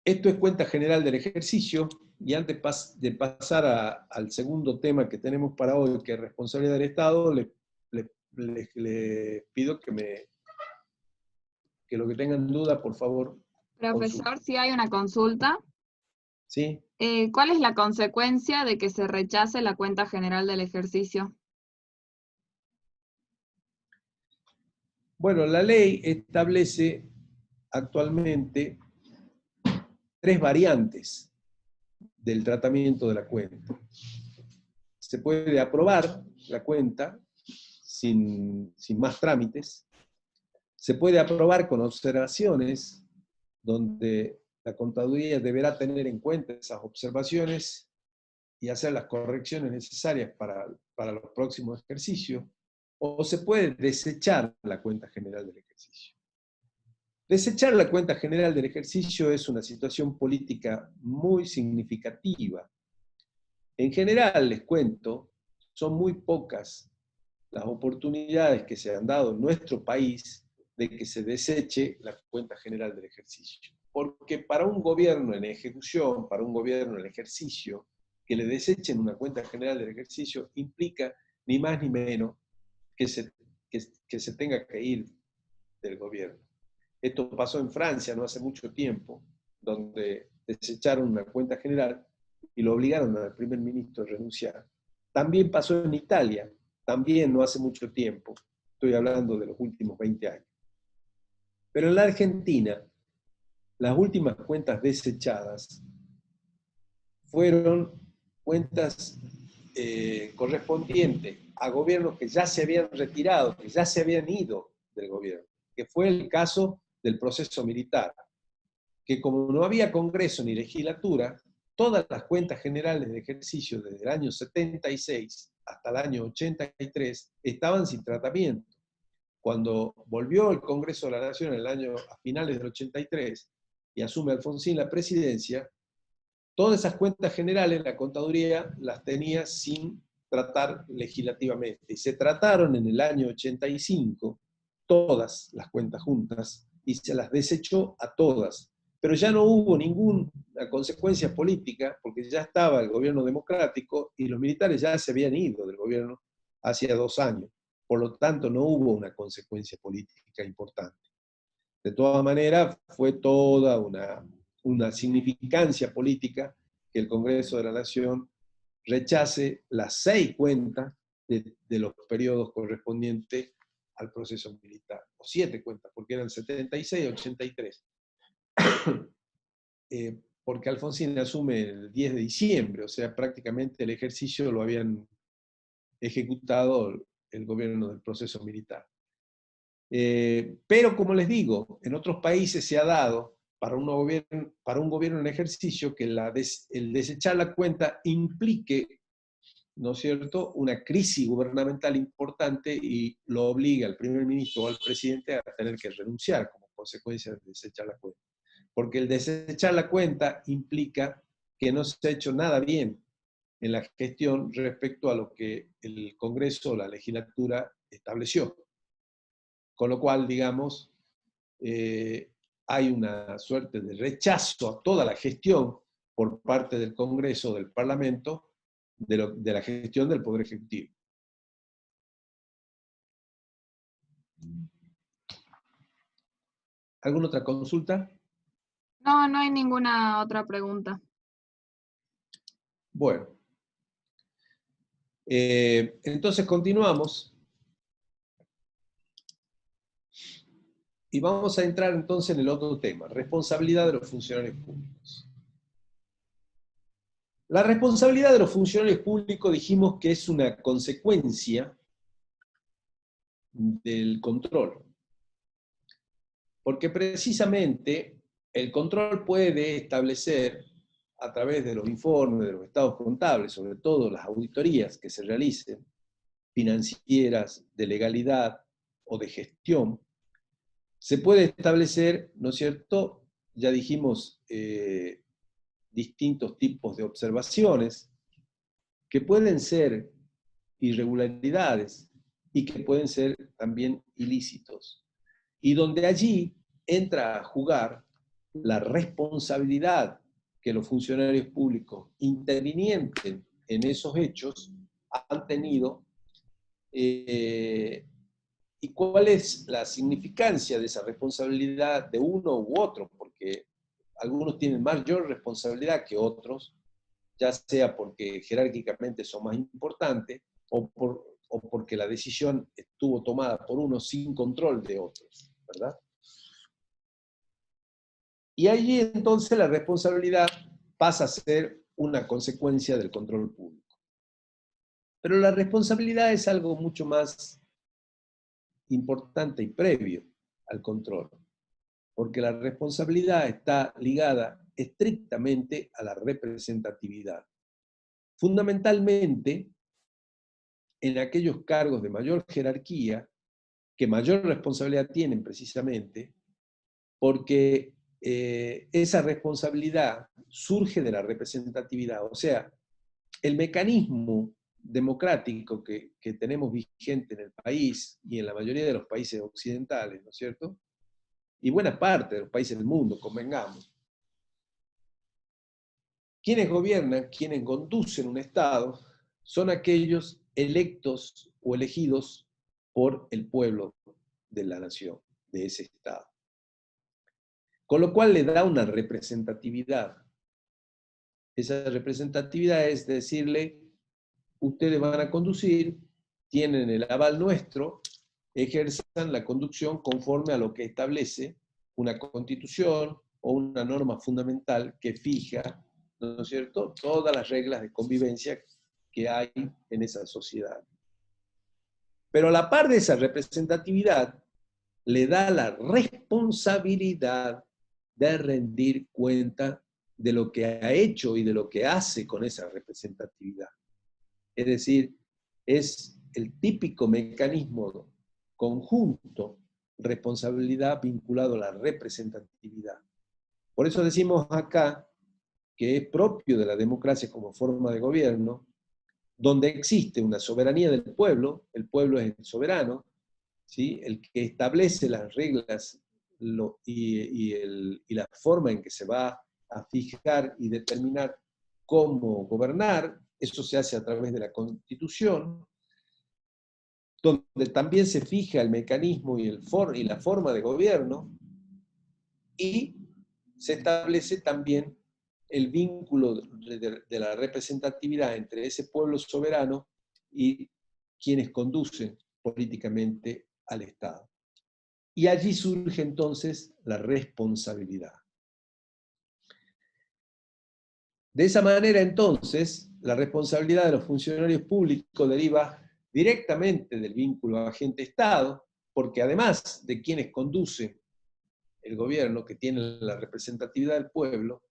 esto es cuenta general del ejercicio, y antes de pasar al segundo tema que tenemos para hoy, que es responsabilidad del Estado, les pido que lo que tengan duda, por favor. Profesor, si hay una consulta. ¿Sí? ¿Cuál es la consecuencia de que se rechace la cuenta general del ejercicio? Bueno, la ley establece actualmente 3 variantes del tratamiento de la cuenta. Se puede aprobar la cuenta sin más trámites. Se puede aprobar con observaciones, donde la contaduría deberá tener en cuenta esas observaciones y hacer las correcciones necesarias para los próximos ejercicios, o se puede desechar la cuenta general del ejercicio. Desechar la cuenta general del ejercicio es una situación política muy significativa. En general, les cuento, son muy pocas las oportunidades que se han dado en nuestro país de que se deseche la cuenta general del ejercicio. Porque para un gobierno en ejecución, para un gobierno en ejercicio, que le desechen una cuenta general del ejercicio implica ni más ni menos que se tenga que ir del gobierno. Esto pasó en Francia no hace mucho tiempo, donde desecharon una cuenta general y lo obligaron al primer ministro a renunciar. También pasó en Italia, también no hace mucho tiempo, estoy hablando de los últimos 20 años. Pero en la Argentina, las últimas cuentas desechadas fueron cuentas correspondientes a gobiernos que ya se habían retirado, que ya se habían ido del gobierno, que fue el caso del proceso militar, que como no había Congreso ni legislatura, todas las cuentas generales de ejercicio desde el año 76 hasta el año 83 estaban sin tratamiento. Cuando volvió el Congreso de la Nación a finales del 83 y asume Alfonsín la presidencia, todas esas cuentas generales la contaduría las tenía sin tratar legislativamente. Y se trataron en el año 85 todas las cuentas juntas y se las desechó a todas. Pero ya no hubo ninguna consecuencia política porque ya estaba el gobierno democrático y los militares ya se habían ido del gobierno hacía 2 años. Por lo tanto, no hubo una consecuencia política importante. De todas maneras, fue toda una significancia política que el Congreso de la Nación rechace las 6 cuentas de los periodos correspondientes al proceso militar, o 7 cuentas, porque eran 76 y 83. Porque Alfonsín asume el 10 de diciembre, o sea, prácticamente el ejercicio lo habían ejecutado el gobierno del proceso militar. Pero como les digo, en otros países se ha dado para un gobierno en ejercicio que el desechar la cuenta implique, ¿no es cierto?, una crisis gubernamental importante y lo obliga al primer ministro o al presidente a tener que renunciar como consecuencia de desechar la cuenta. Porque el desechar la cuenta implica que no se ha hecho nada bien en la gestión respecto a lo que el Congreso o la legislatura estableció. Con lo cual, digamos, hay una suerte de rechazo a toda la gestión por parte del Congreso o del Parlamento de la gestión del Poder Ejecutivo. ¿Alguna otra consulta? No, no hay ninguna otra pregunta. Bueno. Entonces continuamos. Y vamos a entrar entonces en el otro tema, responsabilidad de los funcionarios públicos. La responsabilidad de los funcionarios públicos dijimos que es una consecuencia del control. Porque precisamente el control puede establecer, a través de los informes, de los estados contables, sobre todo las auditorías que se realicen, financieras, de legalidad o de gestión, se puede establecer, ¿no es cierto? Ya dijimos distintos tipos de observaciones que pueden ser irregularidades y que pueden ser también ilícitos. Y donde allí entra a jugar la responsabilidad que los funcionarios públicos intervinientes en esos hechos han tenido y cuál es la significancia de esa responsabilidad de uno u otro, porque algunos tienen mayor responsabilidad que otros, ya sea porque jerárquicamente son más importantes o porque la decisión estuvo tomada por unos sin control de otros, ¿verdad? Y allí entonces la responsabilidad pasa a ser una consecuencia del control público. Pero la responsabilidad es algo mucho más importante y previo al control, porque la responsabilidad está ligada estrictamente a la representatividad. Fundamentalmente, en aquellos cargos de mayor jerarquía, que mayor responsabilidad tienen precisamente, porque esa responsabilidad surge de la representatividad. O sea, el mecanismo democrático que tenemos vigente en el país y en la mayoría de los países occidentales, ¿no es cierto? Y buena parte de los países del mundo, convengamos. Quienes gobiernan, quienes conducen un Estado, son aquellos electos o elegidos por el pueblo de la nación, de ese Estado. Con lo cual le da una representatividad. Esa representatividad es decirle, ustedes van a conducir, tienen el aval nuestro, ejerzan la conducción conforme a lo que establece una constitución o una norma fundamental que fija, ¿no es cierto?, todas las reglas de convivencia que hay en esa sociedad. Pero a la par de esa representatividad, le da la responsabilidad de rendir cuenta de lo que ha hecho y de lo que hace con esa representatividad. Es decir, es el típico mecanismo conjunto, responsabilidad vinculado a la representatividad. Por eso decimos acá que es propio de la democracia como forma de gobierno, donde existe una soberanía del pueblo, el pueblo es el soberano, ¿sí?, el que establece las reglas y la forma en que se va a fijar y determinar cómo gobernar. Eso se hace a través de la Constitución, donde también se fija el mecanismo y la forma de gobierno, y se establece también el vínculo de la representatividad entre ese pueblo soberano y quienes conducen políticamente al Estado. Y allí surge entonces la responsabilidad. De esa manera, entonces, la responsabilidad de los funcionarios públicos deriva directamente del vínculo agente-Estado, porque además de quienes conducen el gobierno, que tienen la representatividad del pueblo,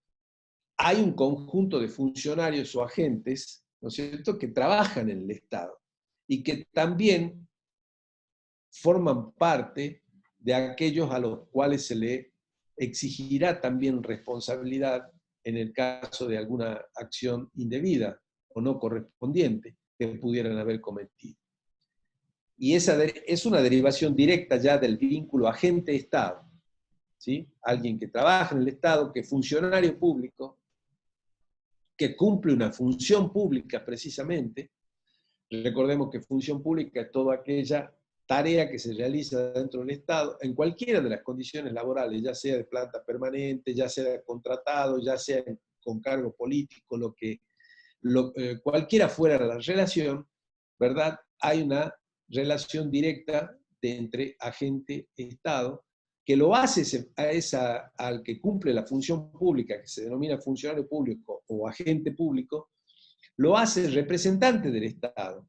hay un conjunto de funcionarios o agentes, ¿no es cierto?, que trabajan en el Estado y que también forman parte de aquellos a los cuales se le exigirá también responsabilidad en el caso de alguna acción indebida o no correspondiente que pudieran haber cometido. Y esa es una derivación directa ya del vínculo agente-Estado, ¿sí? Alguien que trabaja en el Estado, que es funcionario público, que cumple una función pública precisamente. Recordemos que función pública es toda aquella tarea que se realiza dentro del Estado, en cualquiera de las condiciones laborales, ya sea de planta permanente, ya sea contratado, ya sea con cargo político, cualquiera fuera la relación, ¿verdad? Hay una relación directa entre agente y Estado, que lo hace al que cumple la función pública, que se denomina funcionario público o agente público, lo hace representante del Estado,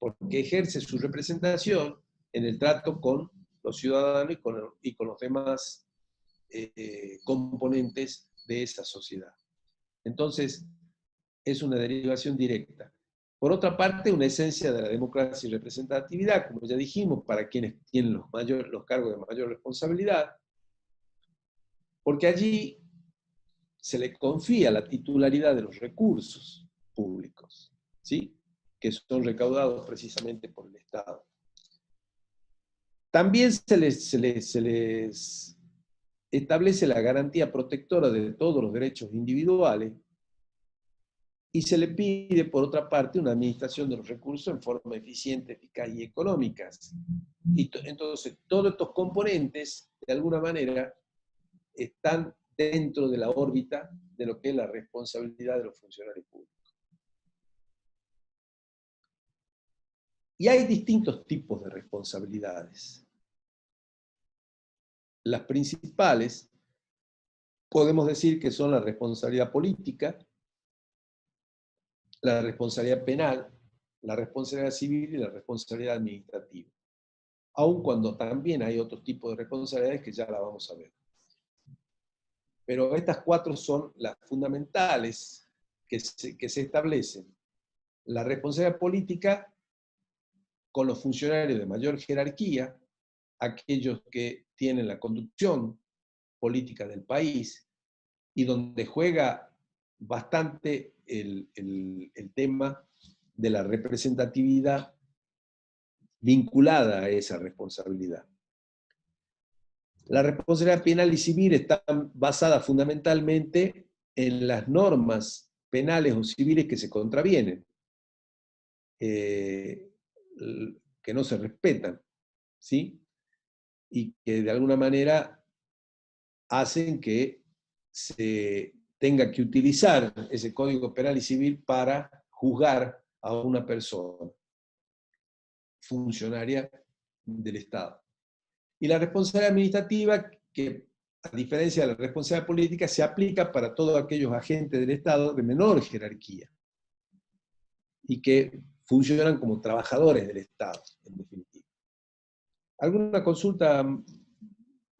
porque ejerce su representación en el trato con los ciudadanos y con los demás componentes de esa sociedad. Entonces, es una derivación directa. Por otra parte, una esencia de la democracia y representatividad, como ya dijimos, para quienes tienen los cargos de mayor responsabilidad, porque allí se le confía la titularidad de los recursos públicos, ¿sí?, que son recaudados precisamente por el Estado. También se les establece la garantía protectora de todos los derechos individuales y se le pide, por otra parte, una administración de los recursos en forma eficiente, eficaz y económica. Y entonces, todos estos componentes, de alguna manera, están dentro de la órbita de lo que es la responsabilidad de los funcionarios públicos. Y hay distintos tipos de responsabilidades. Las principales, podemos decir que son la responsabilidad política, la responsabilidad penal, la responsabilidad civil y la responsabilidad administrativa. Aun cuando también hay otros tipos de responsabilidades que ya la vamos a ver. Pero estas cuatro son las fundamentales que se establecen. La responsabilidad política con los funcionarios de mayor jerarquía, aquellos que tienen la conducción política del país y donde juega bastante el tema de la representatividad vinculada a esa responsabilidad. La responsabilidad penal y civil está basada fundamentalmente en las normas penales o civiles que se contravienen, que no se respetan, ¿sí? Y que de alguna manera hacen que se tenga que utilizar ese Código Penal y Civil para juzgar a una persona funcionaria del Estado. Y la responsabilidad administrativa, que a diferencia de la responsabilidad política, se aplica para todos aquellos agentes del Estado de menor jerarquía y que funcionan como trabajadores del Estado, en definitiva. ¿Alguna consulta?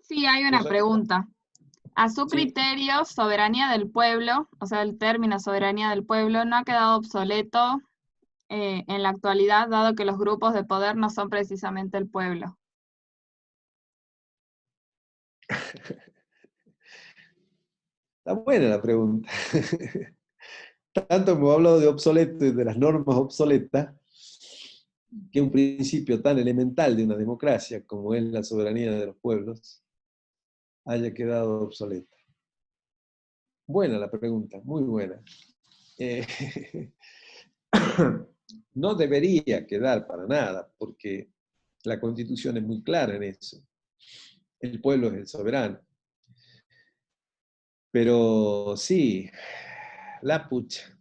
Sí, hay una pregunta. A su Sí. criterio, soberanía del pueblo, o sea, el término soberanía del pueblo, ¿no ha quedado obsoleto en la actualidad, dado que los grupos de poder no son precisamente el pueblo? Está buena la pregunta. Tanto hemos hablado de obsoleto y de las normas obsoletas, que un principio tan elemental de una democracia como es la soberanía de los pueblos haya quedado obsoleto. Buena la pregunta, muy buena. No debería quedar para nada, porque la Constitución es muy clara en eso. El pueblo es el soberano. Pero sí, la pucha,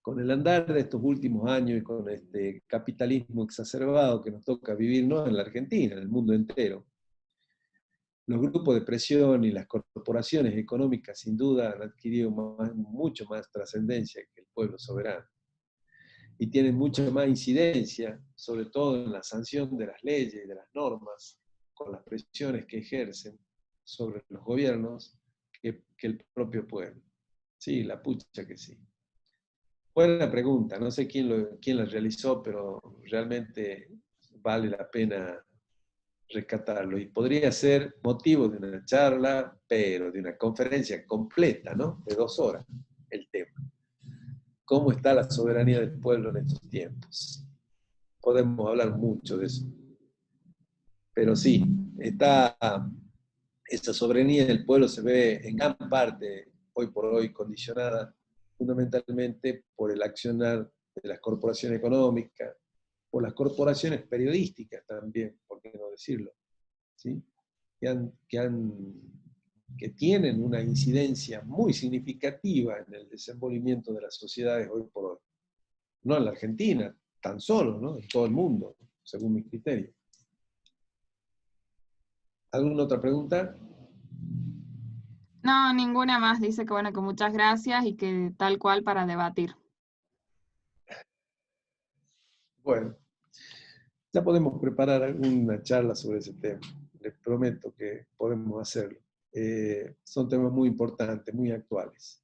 con el andar de estos últimos años y con este capitalismo exacerbado que nos toca vivir, no en la Argentina, en el mundo entero, los grupos de presión y las corporaciones económicas sin duda han adquirido mucho más trascendencia que el pueblo soberano. Y tienen mucha más incidencia, sobre todo en la sanción de las leyes y de las normas, con las presiones que ejercen sobre los gobiernos, que el propio pueblo. Sí, la pucha que sí. Buena pregunta, no sé quién la realizó, pero realmente vale la pena rescatarlo. Y podría ser motivo de una charla, pero de una conferencia completa, ¿no? De 2 horas, el tema. ¿Cómo está la soberanía del pueblo en estos tiempos? Podemos hablar mucho de eso. Pero sí, esa soberanía del pueblo se ve en gran parte, hoy por hoy, condicionada fundamentalmente por el accionar de las corporaciones económicas, por las corporaciones periodísticas también, por qué no decirlo, ¿sí? que tienen una incidencia muy significativa en el desenvolvimiento de las sociedades hoy por hoy. No en la Argentina, tan solo, ¿no? En todo el mundo, según mi criterio. ¿Alguna otra pregunta? No, ninguna más. Dice que bueno, que muchas gracias y que tal cual para debatir. Bueno, ya podemos preparar alguna charla sobre ese tema. Les prometo que podemos hacerlo. Son temas muy importantes, muy actuales,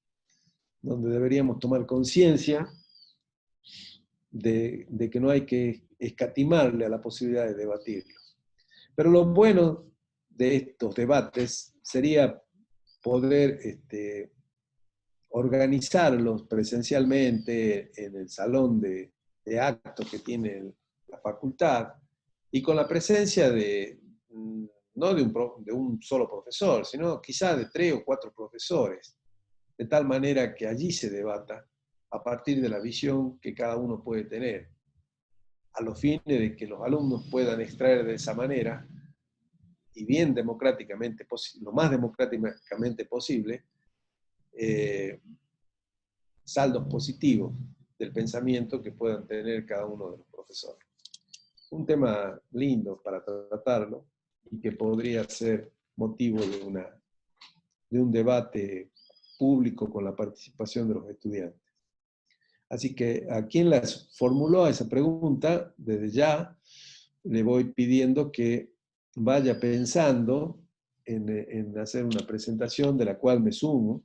donde deberíamos tomar conciencia de que no hay que escatimarle a la posibilidad de debatirlo. Pero lo bueno de estos debates sería poder organizarlos presencialmente en el salón de actos que tiene la facultad y con la presencia no de un solo profesor, sino quizás de 3 o 4 profesores, de tal manera que allí se debata a partir de la visión que cada uno puede tener, a los fines de que los alumnos puedan extraer de esa manera, y bien democráticamente, lo más democráticamente posible, saldos positivos del pensamiento que puedan tener cada uno de los profesores. Un tema lindo para tratarlo y que podría ser motivo de un debate público con la participación de los estudiantes. Así que a quien las formuló esa pregunta, desde ya le voy pidiendo que vaya pensando en hacer una presentación de la cual me sumo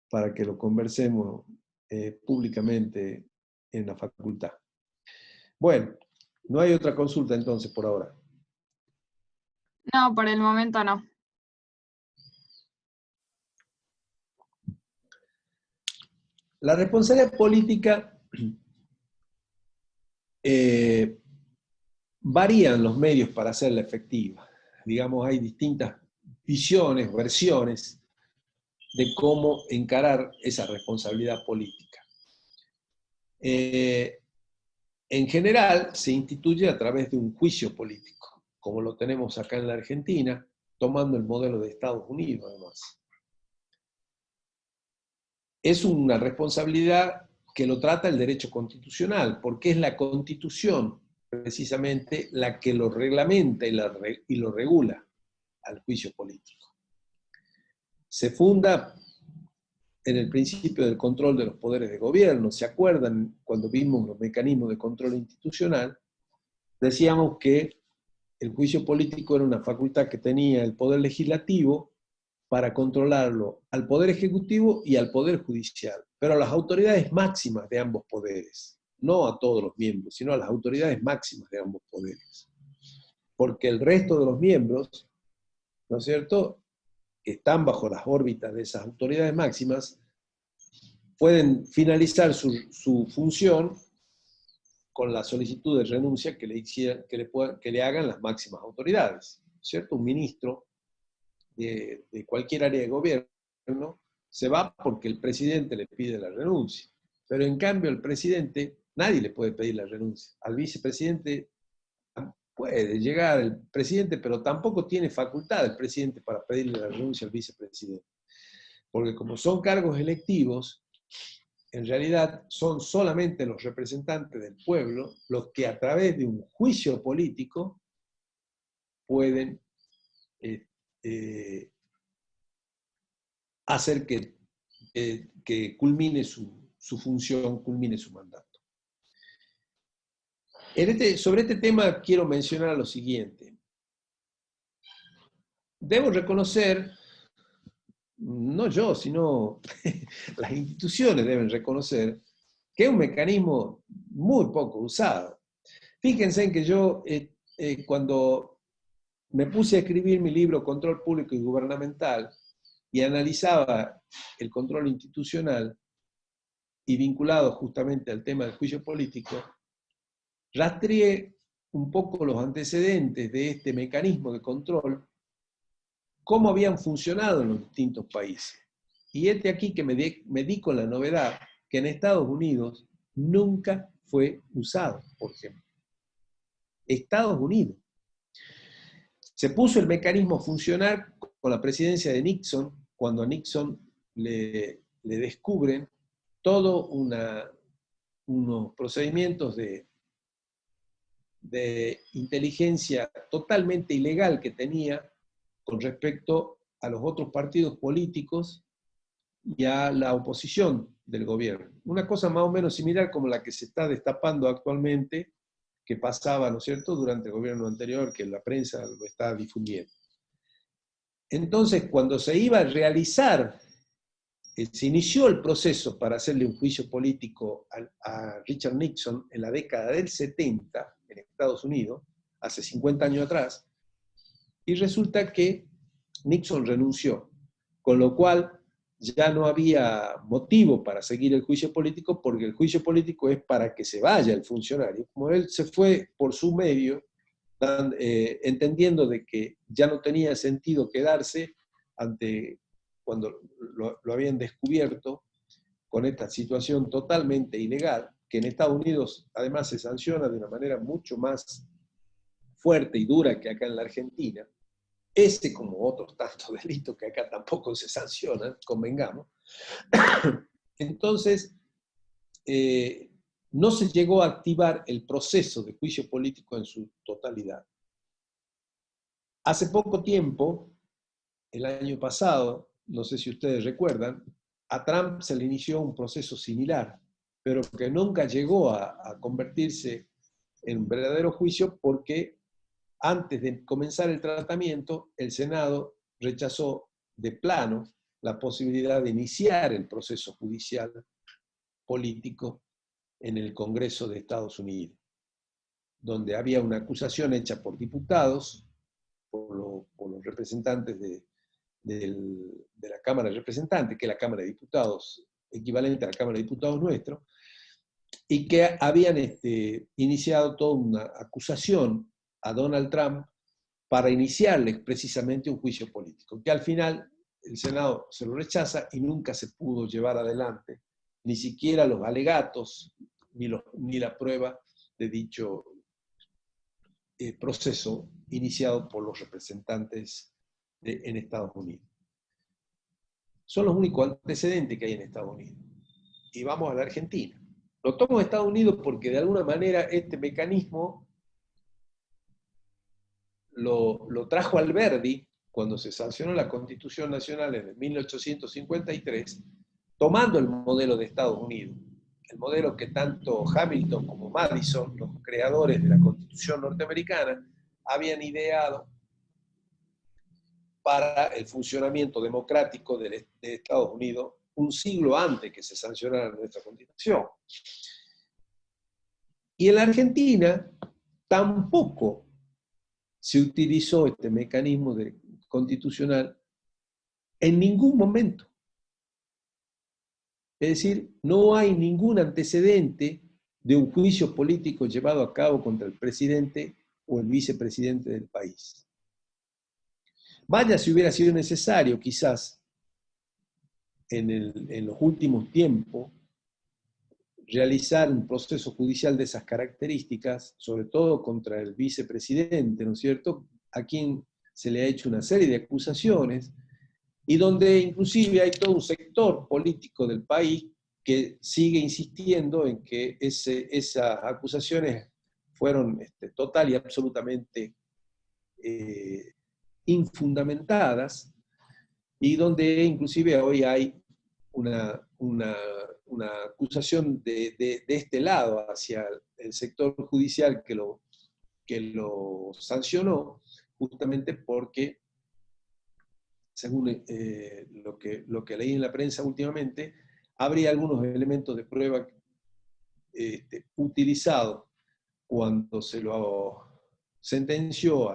para que lo conversemos públicamente en la facultad. Bueno, no hay otra consulta entonces por ahora. No, por el momento no. La responsabilidad política varían los medios para hacerla efectiva. Digamos, hay distintas visiones, versiones de cómo encarar esa responsabilidad política. En general, se instituye a través de un juicio político, como lo tenemos acá en la Argentina, tomando el modelo de Estados Unidos, además. Es una responsabilidad que lo trata el derecho constitucional, porque es la Constitución, precisamente, la que lo reglamenta y lo regula al juicio político. Se funda en el principio del control de los poderes de gobierno. ¿Se acuerdan cuando vimos los mecanismos de control institucional? Decíamos que el juicio político era una facultad que tenía el poder legislativo para controlarlo al poder ejecutivo y al poder judicial, pero a las autoridades máximas de ambos poderes, no a todos los miembros, sino a las autoridades máximas de ambos poderes. Porque el resto de los miembros, ¿no es cierto?, que están bajo las órbitas de esas autoridades máximas, pueden finalizar su función con la solicitud de renuncia que le hagan las máximas autoridades, ¿cierto? Un ministro de cualquier área de gobierno se va porque el presidente le pide la renuncia. Pero en cambio el presidente, nadie le puede pedir la renuncia. Al vicepresidente puede llegar el presidente, pero tampoco tiene facultad el presidente para pedirle la renuncia al vicepresidente. Porque como son cargos electivos, en realidad son solamente los representantes del pueblo los que a través de un juicio político pueden hacer que culmine su función, culmine su mandato. Sobre este tema quiero mencionar lo siguiente. Debo reconocer, no yo, sino las instituciones deben reconocer que es un mecanismo muy poco usado. Fíjense en que yo, cuando me puse a escribir mi libro Control Público y Gubernamental y analizaba el control institucional y vinculado justamente al tema del juicio político, rastreé un poco los antecedentes de este mecanismo de control, cómo habían funcionado en los distintos países. Y aquí que me di con la novedad que en Estados Unidos nunca fue usado, por ejemplo. Estados Unidos. Se puso el mecanismo a funcionar con la presidencia de Nixon, cuando a Nixon le descubren todos unos procedimientos de inteligencia totalmente ilegal que tenía con respecto a los otros partidos políticos y a la oposición del gobierno. Una cosa más o menos similar como la que se está destapando actualmente, que pasaba, ¿no es cierto?, durante el gobierno anterior, que la prensa lo está difundiendo. Entonces, cuando se iba a realizar, se inició el proceso para hacerle un juicio político a Richard Nixon en la década del 70, en Estados Unidos, hace 50 años atrás, y resulta que Nixon renunció, con lo cual ya no había motivo para seguir el juicio político, porque el juicio político es para que se vaya el funcionario. Como él se fue por su medio, entendiendo de que ya no tenía sentido quedarse cuando lo habían descubierto con esta situación totalmente ilegal, que en Estados Unidos además se sanciona de una manera mucho más fuerte y dura que acá en la Argentina, como otros tantos delitos que acá tampoco se sancionan, convengamos. Entonces, no se llegó a activar el proceso de juicio político en su totalidad. Hace poco tiempo, el año pasado, no sé si ustedes recuerdan, a Trump se le inició un proceso similar, pero que nunca llegó a convertirse en un verdadero juicio porque antes de comenzar el tratamiento, el Senado rechazó de plano la posibilidad de iniciar el proceso judicial político en el Congreso de Estados Unidos, donde había una acusación hecha por diputados, por los representantes de la Cámara de Representantes, que es la Cámara de Diputados, equivalente a la Cámara de Diputados nuestro, y que habían iniciado toda una acusación a Donald Trump para iniciarle precisamente un juicio político, que al final el Senado se lo rechaza y nunca se pudo llevar adelante, ni siquiera los alegatos, ni la prueba de dicho proceso iniciado por los representantes en Estados Unidos. Son los únicos antecedentes que hay en Estados Unidos. Y vamos a la Argentina. Lo tomo de Estados Unidos porque de alguna manera este mecanismo lo trajo Alberdi cuando se sancionó la Constitución Nacional en 1853, tomando el modelo de Estados Unidos, el modelo que tanto Hamilton como Madison, los creadores de la Constitución norteamericana, habían ideado para el funcionamiento democrático de Estados Unidos un siglo antes que se sancionara nuestra Constitución. Y en la Argentina tampoco se utilizó este mecanismo constitucional en ningún momento. Es decir, no hay ningún antecedente de un juicio político llevado a cabo contra el presidente o el vicepresidente del país. Vaya si hubiera sido necesario, quizás, en los últimos tiempos, realizar un proceso judicial de esas características, sobre todo contra el vicepresidente, ¿no es cierto?, a quien se le ha hecho una serie de acusaciones, y donde inclusive hay todo un sector político del país que sigue insistiendo en que esas acusaciones fueron total y absolutamente infundamentadas, y donde inclusive hoy hay una acusación de este lado hacia el sector judicial que lo sancionó, justamente porque, según lo que leí en la prensa últimamente, habría algunos elementos de prueba utilizados cuando se lo sentenció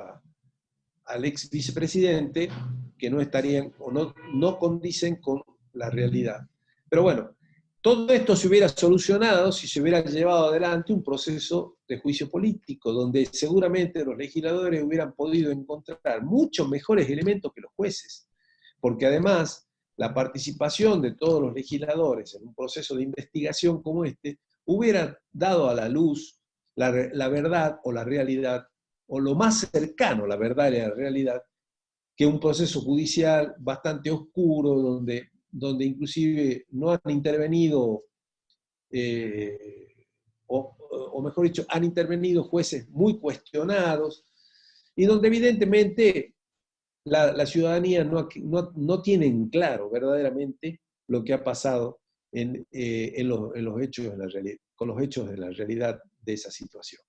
al ex vicepresidente, que no estarían o no condicen con la realidad. Pero bueno, todo esto se hubiera solucionado si se hubiera llevado adelante un proceso de juicio político, donde seguramente los legisladores hubieran podido encontrar muchos mejores elementos que los jueces, porque además la participación de todos los legisladores en un proceso de investigación como este hubiera dado a la luz la verdad o la realidad, o lo más cercano a la verdad y a la realidad, que un proceso judicial bastante oscuro, donde inclusive no han intervenido, o mejor dicho, han intervenido jueces muy cuestionados, y donde evidentemente la ciudadanía no tiene en claro verdaderamente lo que ha pasado en los hechos de la realidad, con los hechos de la realidad de esa situación.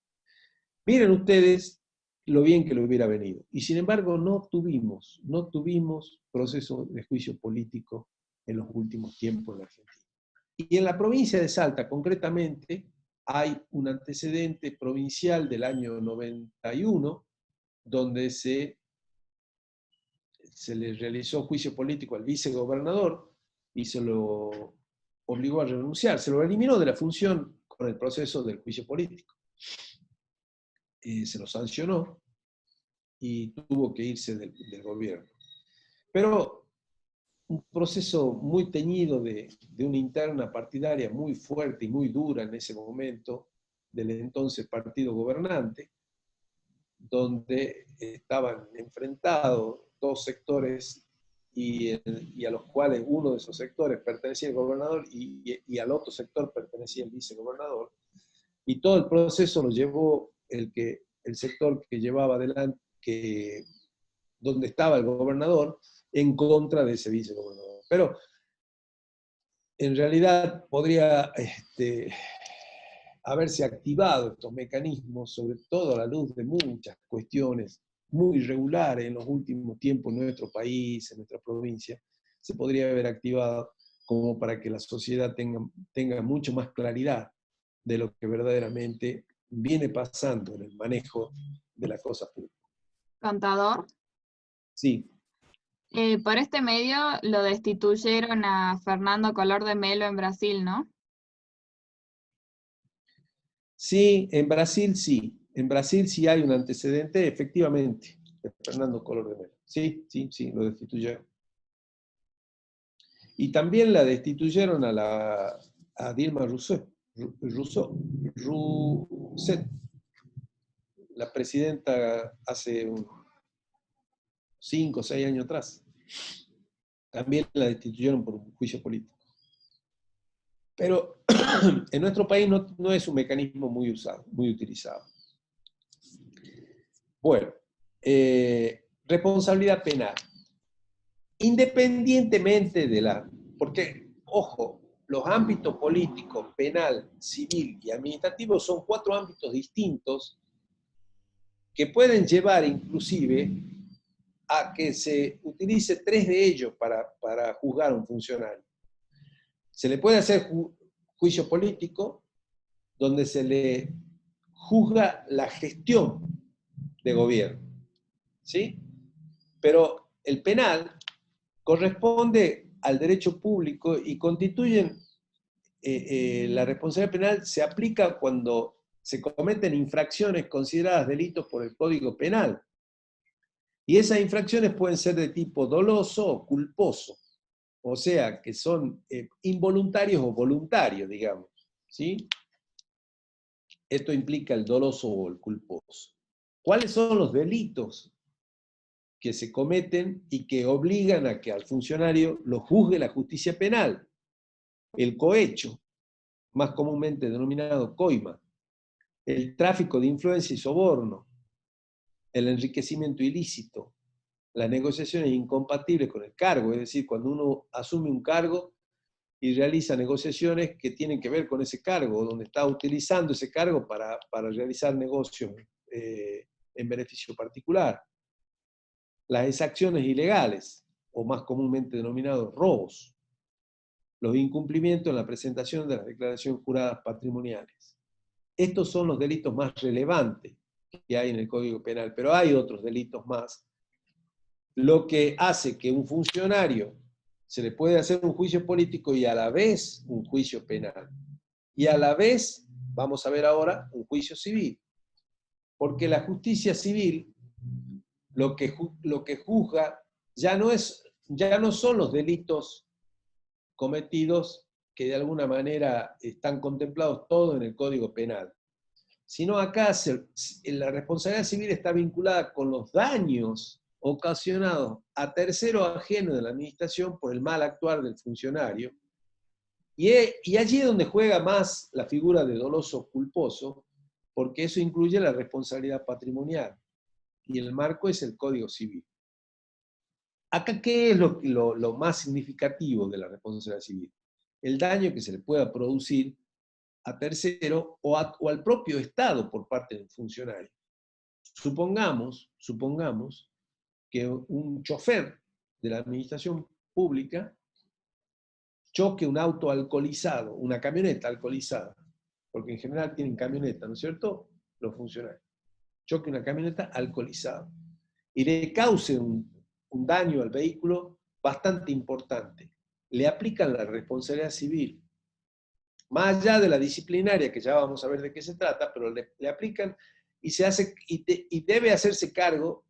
Miren ustedes lo bien que le hubiera venido. Y sin embargo no tuvimos proceso de juicio político en los últimos tiempos en la Argentina. Y en la provincia de Salta, concretamente, hay un antecedente provincial del año 91, donde se le realizó juicio político al vicegobernador y se lo obligó a renunciar, se lo eliminó de la función con el proceso del juicio político. Se lo sancionó y tuvo que irse del gobierno. Pero un proceso muy teñido de una interna partidaria muy fuerte y muy dura en ese momento del entonces partido gobernante, donde estaban enfrentados dos sectores y a los cuales uno de esos sectores pertenecía al gobernador y al otro sector pertenecía el vicegobernador, y todo el proceso lo llevó el sector que llevaba adelante, donde estaba el gobernador, en contra de ese vicegobernador. Pero en realidad podría haberse activado estos mecanismos, sobre todo a la luz de muchas cuestiones muy irregulares en los últimos tiempos en nuestro país, en nuestra provincia, se podría haber activado como para que la sociedad tenga mucho más claridad de lo que verdaderamente viene pasando en el manejo de la cosa pública. Contador. Sí. Por este medio lo destituyeron a Fernando Collor de Mello en Brasil, ¿no? Sí, en Brasil sí. En Brasil sí hay un antecedente, efectivamente, de Fernando Collor de Mello. Sí, sí, sí, lo destituyeron. Y también la destituyeron a Dilma Rousseff, Rousseff, la presidenta hace 5 o 6 años atrás. También la destituyeron por un juicio político. Pero en nuestro país no es un mecanismo muy usado, muy utilizado. Bueno, responsabilidad penal. Independientemente de porque, ojo, los ámbitos político, penal, civil y administrativo son 4 ámbitos distintos que pueden llevar inclusive a que se utilice 3 de ellos para juzgar a un funcionario. Se le puede hacer juicio político, donde se le juzga la gestión de gobierno, ¿sí? Pero el penal corresponde al derecho público y constituyen, la responsabilidad penal se aplica cuando se cometen infracciones consideradas delitos por el Código Penal. Y esas infracciones pueden ser de tipo doloso o culposo, o sea, que son involuntarios o voluntarios, digamos, ¿sí? Esto implica el doloso o el culposo. ¿Cuáles son los delitos que se cometen y que obligan a que al funcionario lo juzgue la justicia penal? El cohecho, más comúnmente denominado coima, el tráfico de influencia y soborno, el enriquecimiento ilícito, las negociaciones incompatibles con el cargo, es decir, cuando uno asume un cargo y realiza negociaciones que tienen que ver con ese cargo, donde está utilizando ese cargo para realizar negocios en beneficio particular. Las exacciones ilegales, o más comúnmente denominados robos, los incumplimientos en la presentación de las declaraciones juradas patrimoniales. Estos son los delitos más relevantes que hay en el Código Penal, pero hay otros delitos más. Lo que hace que un funcionario se le puede hacer un juicio político y a la vez un juicio penal. Y a la vez, vamos a ver ahora, un juicio civil. Porque la justicia civil lo que juzga ya no son los delitos cometidos que de alguna manera están contemplados todos en el Código Penal, sino acá la responsabilidad civil está vinculada con los daños ocasionados a terceros ajenos de la administración por el mal actuar del funcionario, y allí es donde juega más la figura de doloso culposo, porque eso incluye la responsabilidad patrimonial, y el marco es el Código Civil. Acá, ¿qué es lo más significativo de la responsabilidad civil? El daño que se le pueda producir a tercero o al propio Estado por parte del funcionario. Supongamos que un chofer de la administración pública choque un auto alcoholizado, una camioneta alcoholizada, porque en general tienen camioneta, ¿no es cierto? Los funcionarios. Choque una camioneta alcoholizada y le cause un daño al vehículo bastante importante. Le aplican la responsabilidad civil, más allá de la disciplinaria, que ya vamos a ver de qué se trata, pero le aplican y debe hacerse cargo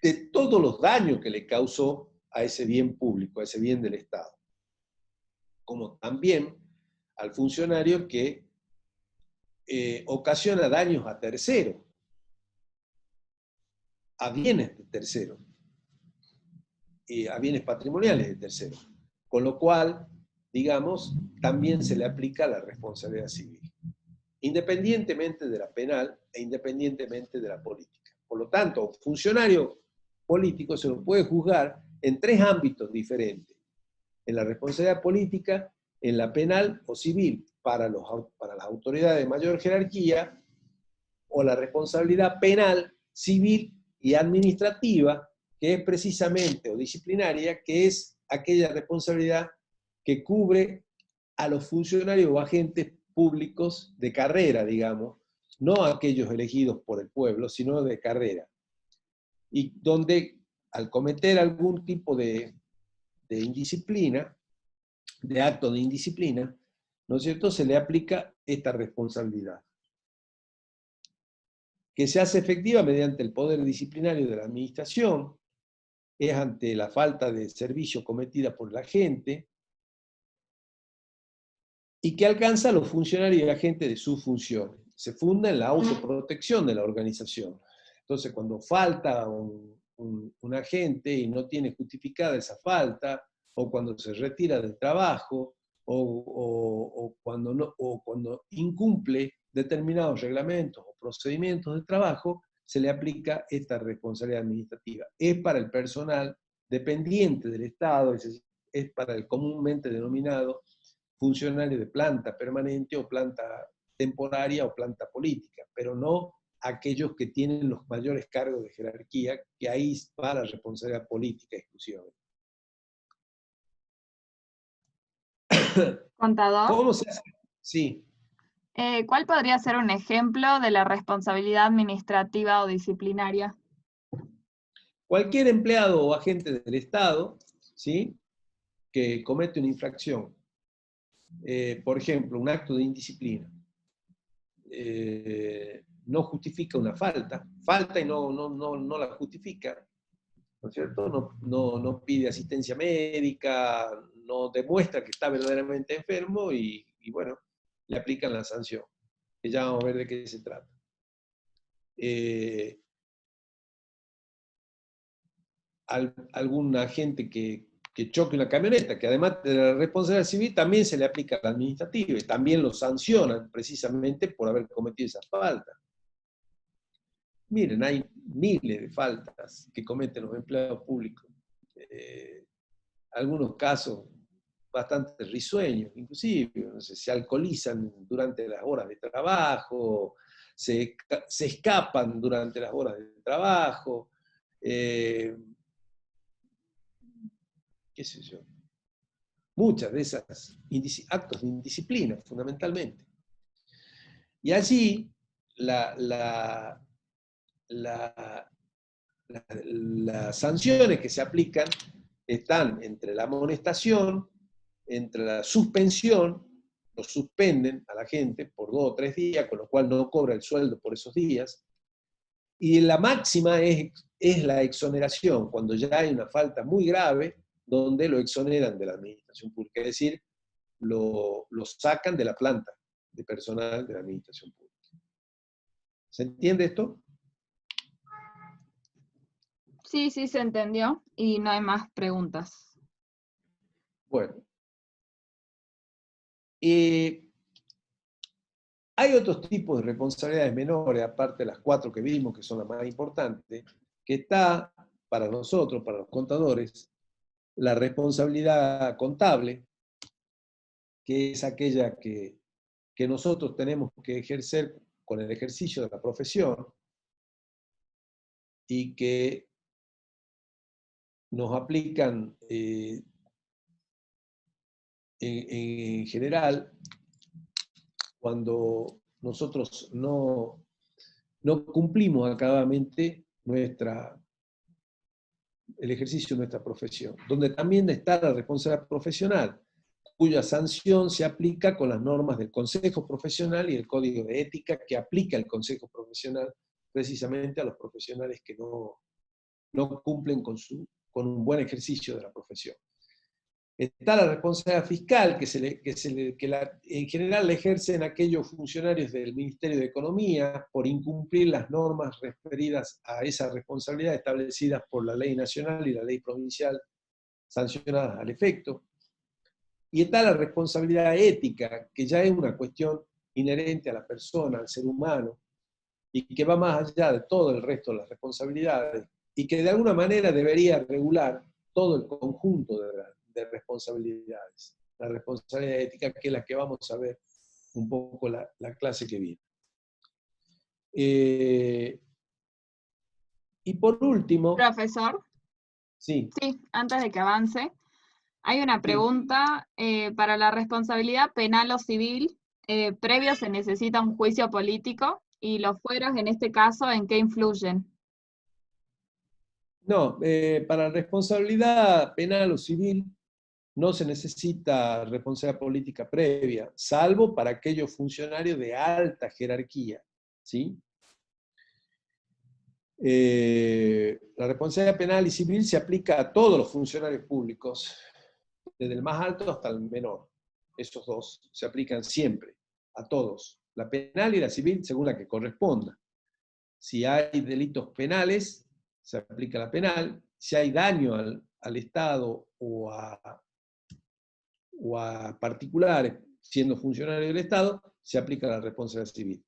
de todos los daños que le causó a ese bien público, a ese bien del Estado. Como también al funcionario que ocasiona daños a terceros, a bienes de terceros, a bienes patrimoniales de terceros. Con lo cual, digamos, también se le aplica la responsabilidad civil, independientemente de la penal e independientemente de la política. Por lo tanto, un funcionario político se lo puede juzgar en 3 ámbitos diferentes: en la responsabilidad política, en la penal o civil para las autoridades de mayor jerarquía, o la responsabilidad penal, civil y administrativa, que es precisamente, o disciplinaria, que es aquella responsabilidad que cubre a los funcionarios o agentes públicos de carrera, digamos, no aquellos elegidos por el pueblo, sino de carrera. Y donde al cometer algún tipo de indisciplina, de acto de indisciplina, ¿no es cierto?, se le aplica esta responsabilidad. que se hace efectiva mediante el poder disciplinario de la administración, es ante la falta de servicio cometida por la gente, y que alcanza a los funcionarios y agentes de sus funciones. Se funda en la autoprotección de la organización. Entonces, cuando falta un agente y no tiene justificada esa falta, o cuando se retira del trabajo, o cuando incumple determinados reglamentos o procedimientos de trabajo, se le aplica esta responsabilidad administrativa. Es para el personal dependiente del Estado, es para el comúnmente denominado funcionario de planta permanente o planta temporaria o planta política, pero no aquellos que tienen los mayores cargos de jerarquía, que ahí va la responsabilidad política exclusivamente. Contador, ¿Cómo se hace? Sí. ¿cuál podría ser un ejemplo de la responsabilidad administrativa o disciplinaria? Cualquier empleado o agente del Estado, ¿sí?, que comete una infracción, por ejemplo, un acto de indisciplina, no justifica una falta y no la justifica, ¿no es cierto? No pide asistencia médica, no demuestra que está verdaderamente enfermo y bueno, le aplican la sanción, que ya vamos a ver de qué se trata. Algún agente que choque una camioneta, que además de la responsabilidad civil también se le aplica la administrativa y también lo sancionan precisamente por haber cometido esa falta. Miren, hay miles de faltas que cometen los empleados públicos. Algunos casos bastante risueños, inclusive, no sé, se alcoholizan durante las horas de trabajo, se escapan durante las horas de trabajo, qué sé yo, muchas de esas actos de indisciplina, fundamentalmente. Y allí las sanciones que se aplican están entre la amonestación, entre la suspensión, lo suspenden a la gente por 2 o 3 días, con lo cual no cobra el sueldo por esos días, y la máxima es la exoneración, cuando ya hay una falta muy grave, donde lo exoneran de la administración pública, es decir, lo sacan de la planta de personal de la administración pública. ¿Se entiende esto? Sí, sí se entendió y no hay más preguntas. Bueno. Hay otros tipos de responsabilidades menores, aparte de las 4 que vimos, que son las más importantes, que está para nosotros, para los contadores, la responsabilidad contable, que es aquella que nosotros tenemos que ejercer con el ejercicio de la profesión y que nos aplican en general cuando nosotros no cumplimos acabadamente el ejercicio de nuestra profesión, donde también está la responsabilidad profesional, cuya sanción se aplica con las normas del Consejo Profesional y el Código de Ética que aplica el Consejo Profesional precisamente a los profesionales que no cumplen con un buen ejercicio de la profesión. Está la responsabilidad fiscal, en general la ejercen aquellos funcionarios del Ministerio de Economía por incumplir las normas referidas a esa responsabilidad establecidas por la ley nacional y la ley provincial sancionadas al efecto. Y está la responsabilidad ética, que ya es una cuestión inherente a la persona, al ser humano, y que va más allá de todo el resto de las responsabilidades, y que de alguna manera debería regular todo el conjunto de responsabilidades. La responsabilidad ética, que es la que vamos a ver un poco la clase que viene. Y por último... Profesor. Sí. Sí, antes de que avance, hay una pregunta. Para la responsabilidad penal o civil, previo se necesita un juicio político, y los fueros, en este caso, ¿en qué influyen? No, para responsabilidad penal o civil no se necesita responsabilidad política previa, salvo para aquellos funcionarios de alta jerarquía, ¿sí? La responsabilidad penal y civil se aplica a todos los funcionarios públicos, desde el más alto hasta el menor. Esos dos se aplican siempre, a todos. La penal y la civil según la que corresponda. Si hay delitos penales, se aplica la penal. Si hay daño al Estado o a particulares siendo funcionarios del Estado, se aplica la responsabilidad civil.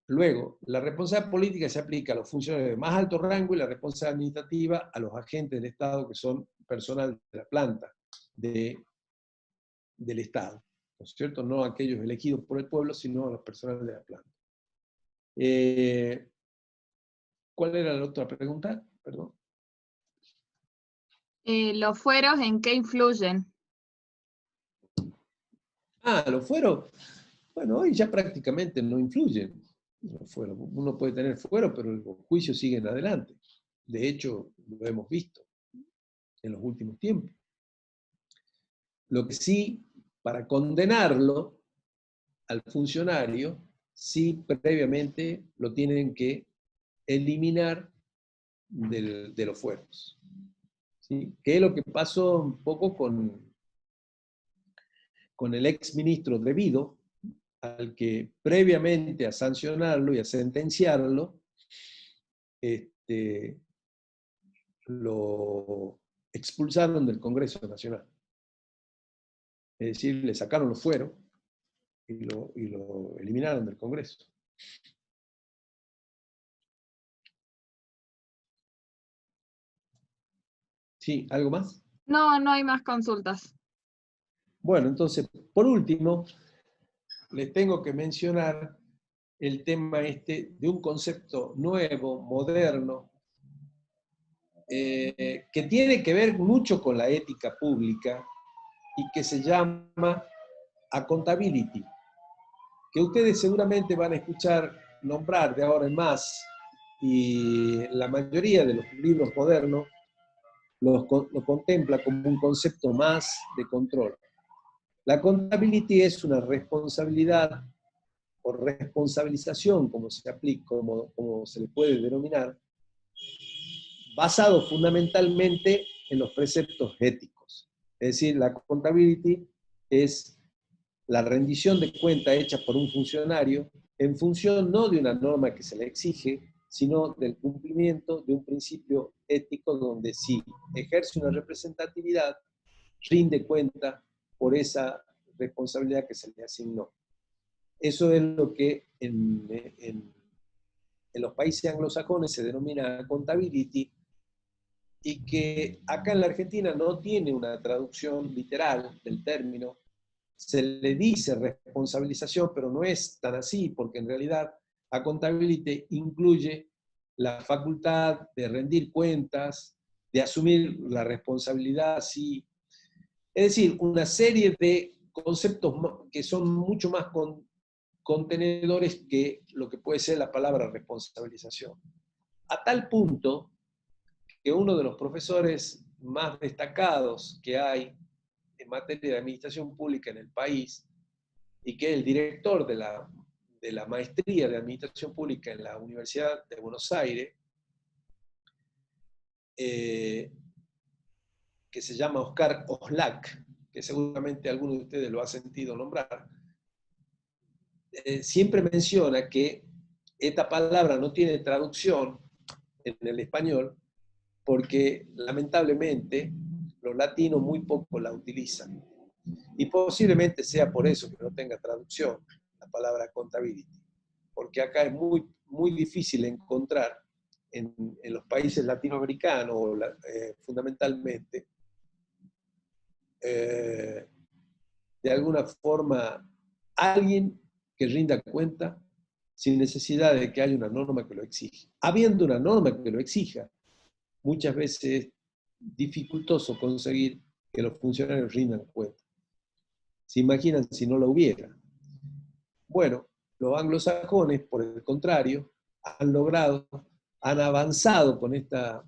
Luego, la responsabilidad política se aplica a los funcionarios de más alto rango y la responsabilidad administrativa a los agentes del Estado que son personal de la planta del Estado, ¿no es cierto? No aquellos elegidos por el pueblo, sino a los personales de la planta. ¿Cuál era la otra pregunta? Perdón. ¿Los fueros en qué influyen? Los fueros, bueno, hoy ya prácticamente no influyen los fueros. Uno puede tener fuero, pero los juicios siguen adelante. De hecho, lo hemos visto en los últimos tiempos. Lo que sí, para condenarlo al funcionario, sí previamente lo tienen que eliminar de los fueros. ¿Sí? Que es lo que pasó un poco con el ex ministro Devido, al que previamente a sancionarlo y a sentenciarlo, lo expulsaron del Congreso Nacional. Es decir, le sacaron los fueros y lo eliminaron del Congreso. ¿Sí? ¿Algo más? No, no hay más consultas. Bueno, entonces, por último, les tengo que mencionar el tema de un concepto nuevo, moderno, que tiene que ver mucho con la ética pública y que se llama accountability, que ustedes seguramente van a escuchar nombrar de ahora en más, y la mayoría de los libros modernos lo contempla como un concepto más de control. La accountability es una responsabilidad o responsabilización, como se aplica, como se le puede denominar, basado fundamentalmente en los preceptos éticos. Es decir, la accountability es la rendición de cuenta hecha por un funcionario en función no de una norma que se le exige, sino del cumplimiento de un principio ético donde si ejerce una representatividad, rinde cuenta por esa responsabilidad que se le asignó. Eso es lo que en los países anglosajones se denomina accountability, y que acá en la Argentina no tiene una traducción literal del término. Se le dice responsabilización, pero no es tan así, porque en realidad accountability incluye la facultad de rendir cuentas, de asumir la responsabilidad, sí. Es decir, una serie de conceptos que son mucho más contenedores que lo que puede ser la palabra responsabilización. A tal punto que uno de los profesores más destacados que hay en materia de administración pública en el país, y que es el director de la maestría de administración pública en la Universidad de Buenos Aires, que se llama Oscar Oslak, que seguramente alguno de ustedes lo ha sentido nombrar, siempre menciona que esta palabra no tiene traducción en el español porque lamentablemente los latinos muy poco la utilizan. Y posiblemente sea por eso que no tenga traducción la palabra accountability, porque acá es muy, muy difícil encontrar en los países latinoamericanos, fundamentalmente, de alguna forma, alguien que rinda cuenta sin necesidad de que haya una norma que lo exija. Habiendo una norma que lo exija, muchas veces es dificultoso conseguir que los funcionarios rindan cuenta. ¿Se imaginan si no lo hubiera? Bueno, los anglosajones, por el contrario, han avanzado con esta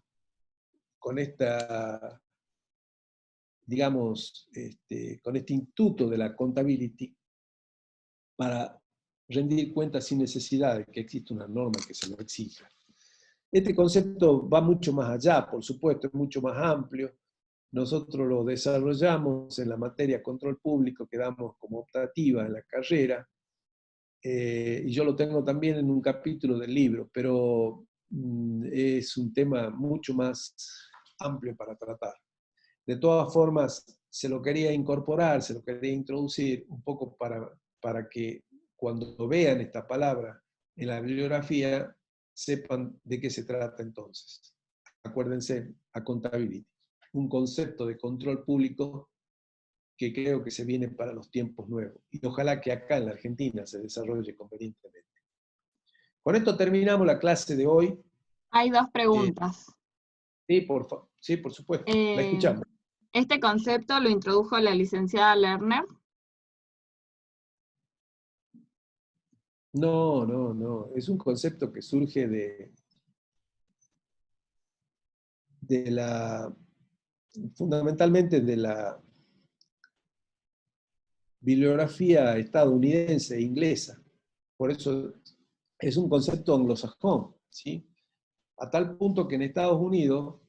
digamos, con este instituto de la accountability para rendir cuentas sin necesidad de que exista una norma que se lo exija. Este concepto va mucho más allá, por supuesto, es mucho más amplio. Nosotros lo desarrollamos en la materia control público que damos como optativa en la carrera, y yo lo tengo también en un capítulo del libro, pero es un tema mucho más amplio para tratar. De todas formas, se lo quería incorporar, se lo quería introducir un poco para que cuando vean esta palabra en la bibliografía, sepan de qué se trata entonces. Acuérdense, accountability, un concepto de control público que creo que se viene para los tiempos nuevos. Y ojalá que acá en la Argentina se desarrolle convenientemente. Con esto terminamos la clase de hoy. Hay dos preguntas. Sí, por supuesto. La Eh, escuchamos. ¿Este concepto lo introdujo la licenciada Lerner? No, no, no. Es un concepto que surge fundamentalmente de la bibliografía estadounidense e inglesa. Por eso es un concepto anglosajón, ¿sí? A tal punto que en Estados Unidos,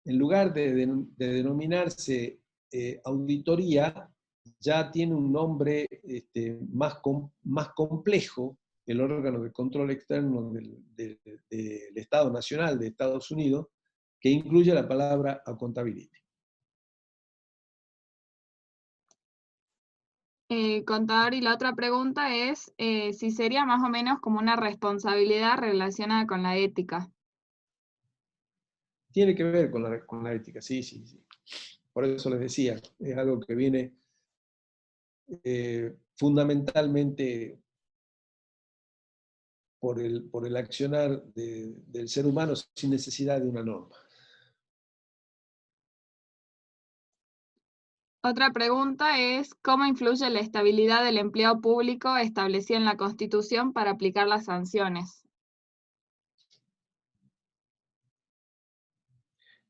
en lugar de denominarse auditoría, ya tiene un nombre más complejo, el órgano de control externo del Estado Nacional de Estados Unidos, que incluye la palabra accountability. Contador, y la otra pregunta es si sería más o menos como una responsabilidad relacionada con la ética. Tiene que ver con la ética, sí, sí, sí. Por eso les decía, es algo que viene fundamentalmente por el accionar del ser humano sin necesidad de una norma. Otra pregunta es, ¿cómo influye la estabilidad del empleo público establecida en la Constitución para aplicar las sanciones?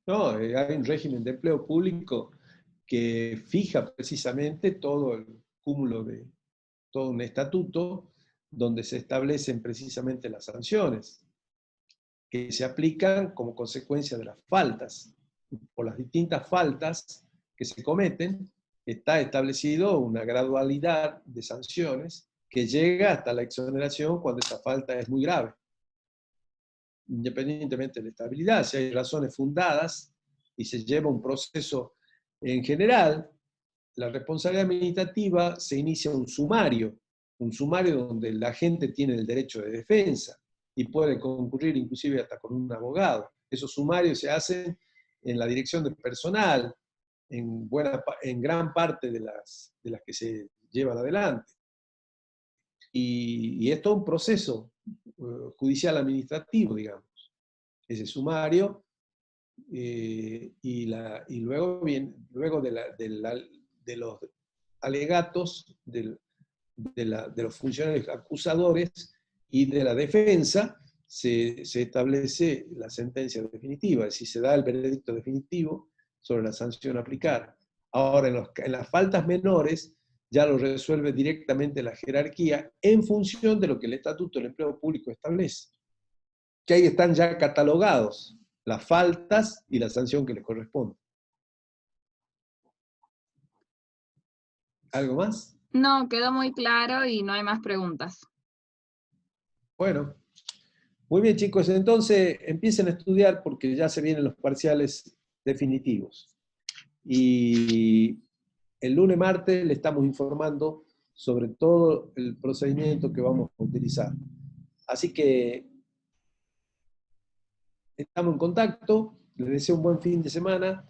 No, hay un régimen de empleo público que fija precisamente todo el cúmulo de todo un estatuto donde se establecen precisamente las sanciones que se aplican como consecuencia de las faltas. Por las distintas faltas que se cometen, está establecido una gradualidad de sanciones que llega hasta la exoneración cuando esa falta es muy grave. Independientemente de la estabilidad, si hay razones fundadas y se lleva un proceso en general, la responsabilidad administrativa se inicia un sumario donde la gente tiene el derecho de defensa y puede concurrir inclusive hasta con un abogado. Esos sumarios se hacen en la dirección del personal, en gran parte de las que se llevan adelante. Y es todo un proceso judicial administrativo, digamos. Ese sumario, y luego de los alegatos de los funcionarios acusadores y de la defensa, se establece la sentencia definitiva, es decir, se da el veredicto definitivo sobre la sanción a aplicar. Ahora, en las faltas menores, ya lo resuelve directamente la jerarquía en función de lo que el Estatuto del Empleo Público establece, que ahí están ya catalogados las faltas y la sanción que les corresponde. ¿Algo más? No, quedó muy claro y no hay más preguntas. Bueno, muy bien, chicos, entonces empiecen a estudiar porque ya se vienen los parciales definitivos. Y el lunes, martes, le estamos informando sobre todo el procedimiento que vamos a utilizar. Así que estamos en contacto, les deseo un buen fin de semana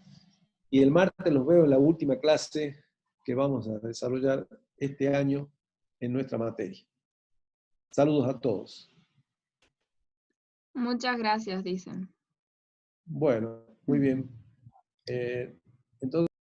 y el martes los veo en la última clase que vamos a desarrollar este año en nuestra materia. Saludos a todos. Muchas gracias, dicen. Bueno, muy bien. Entonces,